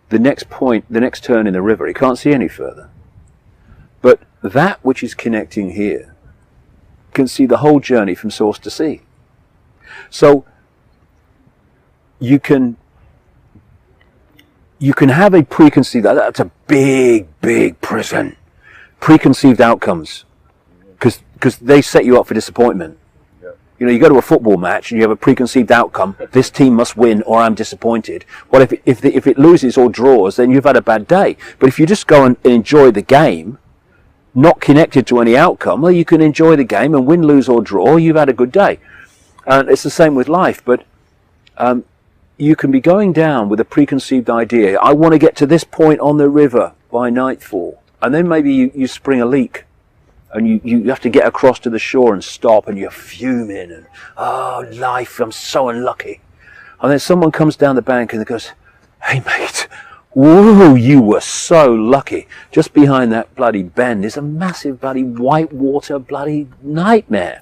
the next point, the next turn in the river, it can't see any further. But that which is connecting here can see the whole journey from source to sea. So you can have a preconceived, that's a big prison, preconceived outcomes, because they set you up for disappointment. You know, you go to a football match and you have a preconceived outcome. This team must win or I'm disappointed. Well, if it loses or draws, then you've had a bad day. But if you just go and enjoy the game, not connected to any outcome, well, you can enjoy the game and win, lose or draw, you've had a good day. And it's the same with life. But you can be going down with a preconceived idea. I want to get to this point on the river by nightfall. And then maybe you spring a leak. And you have to get across to the shore and stop, and you're fuming, and oh, life, I'm so unlucky. And then someone comes down the bank and goes, hey mate, whoa, you were so lucky. Just behind that bloody bend is a massive bloody whitewater bloody nightmare.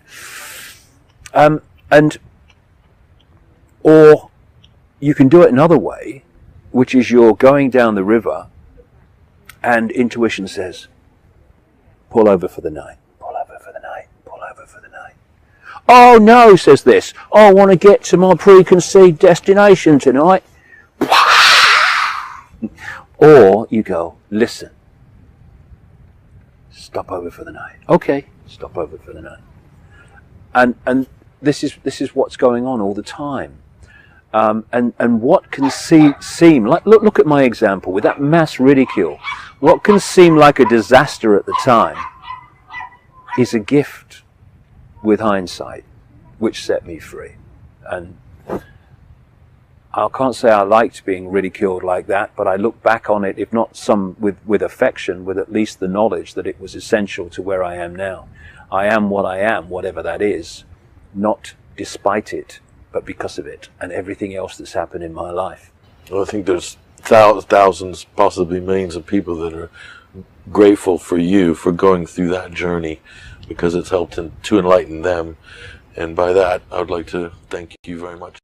Or you can do it another way, which is you're going down the river and intuition says, pull over for the night, pull over for the night, pull over for the night. Oh no, says this. Oh, I want to get to my preconceived destination tonight. Or you go, listen, stop over for the night. Okay, stop over for the night. And this is what's going on all the time. And what can seem like, look at my example with that mass ridicule. What can seem like a disaster at the time is a gift with hindsight, which set me free. And I can't say I liked being ridiculed like that, but I look back on it, if not some with affection, with at least the knowledge that it was essential to where I am now. I am what I am, whatever that is, not despite it, but because of it and everything else that's happened in my life. Well, I think there's thousands, possibly millions of people that are grateful for you for going through that journey, because it's helped to enlighten them. And by that, I would like to thank you very much.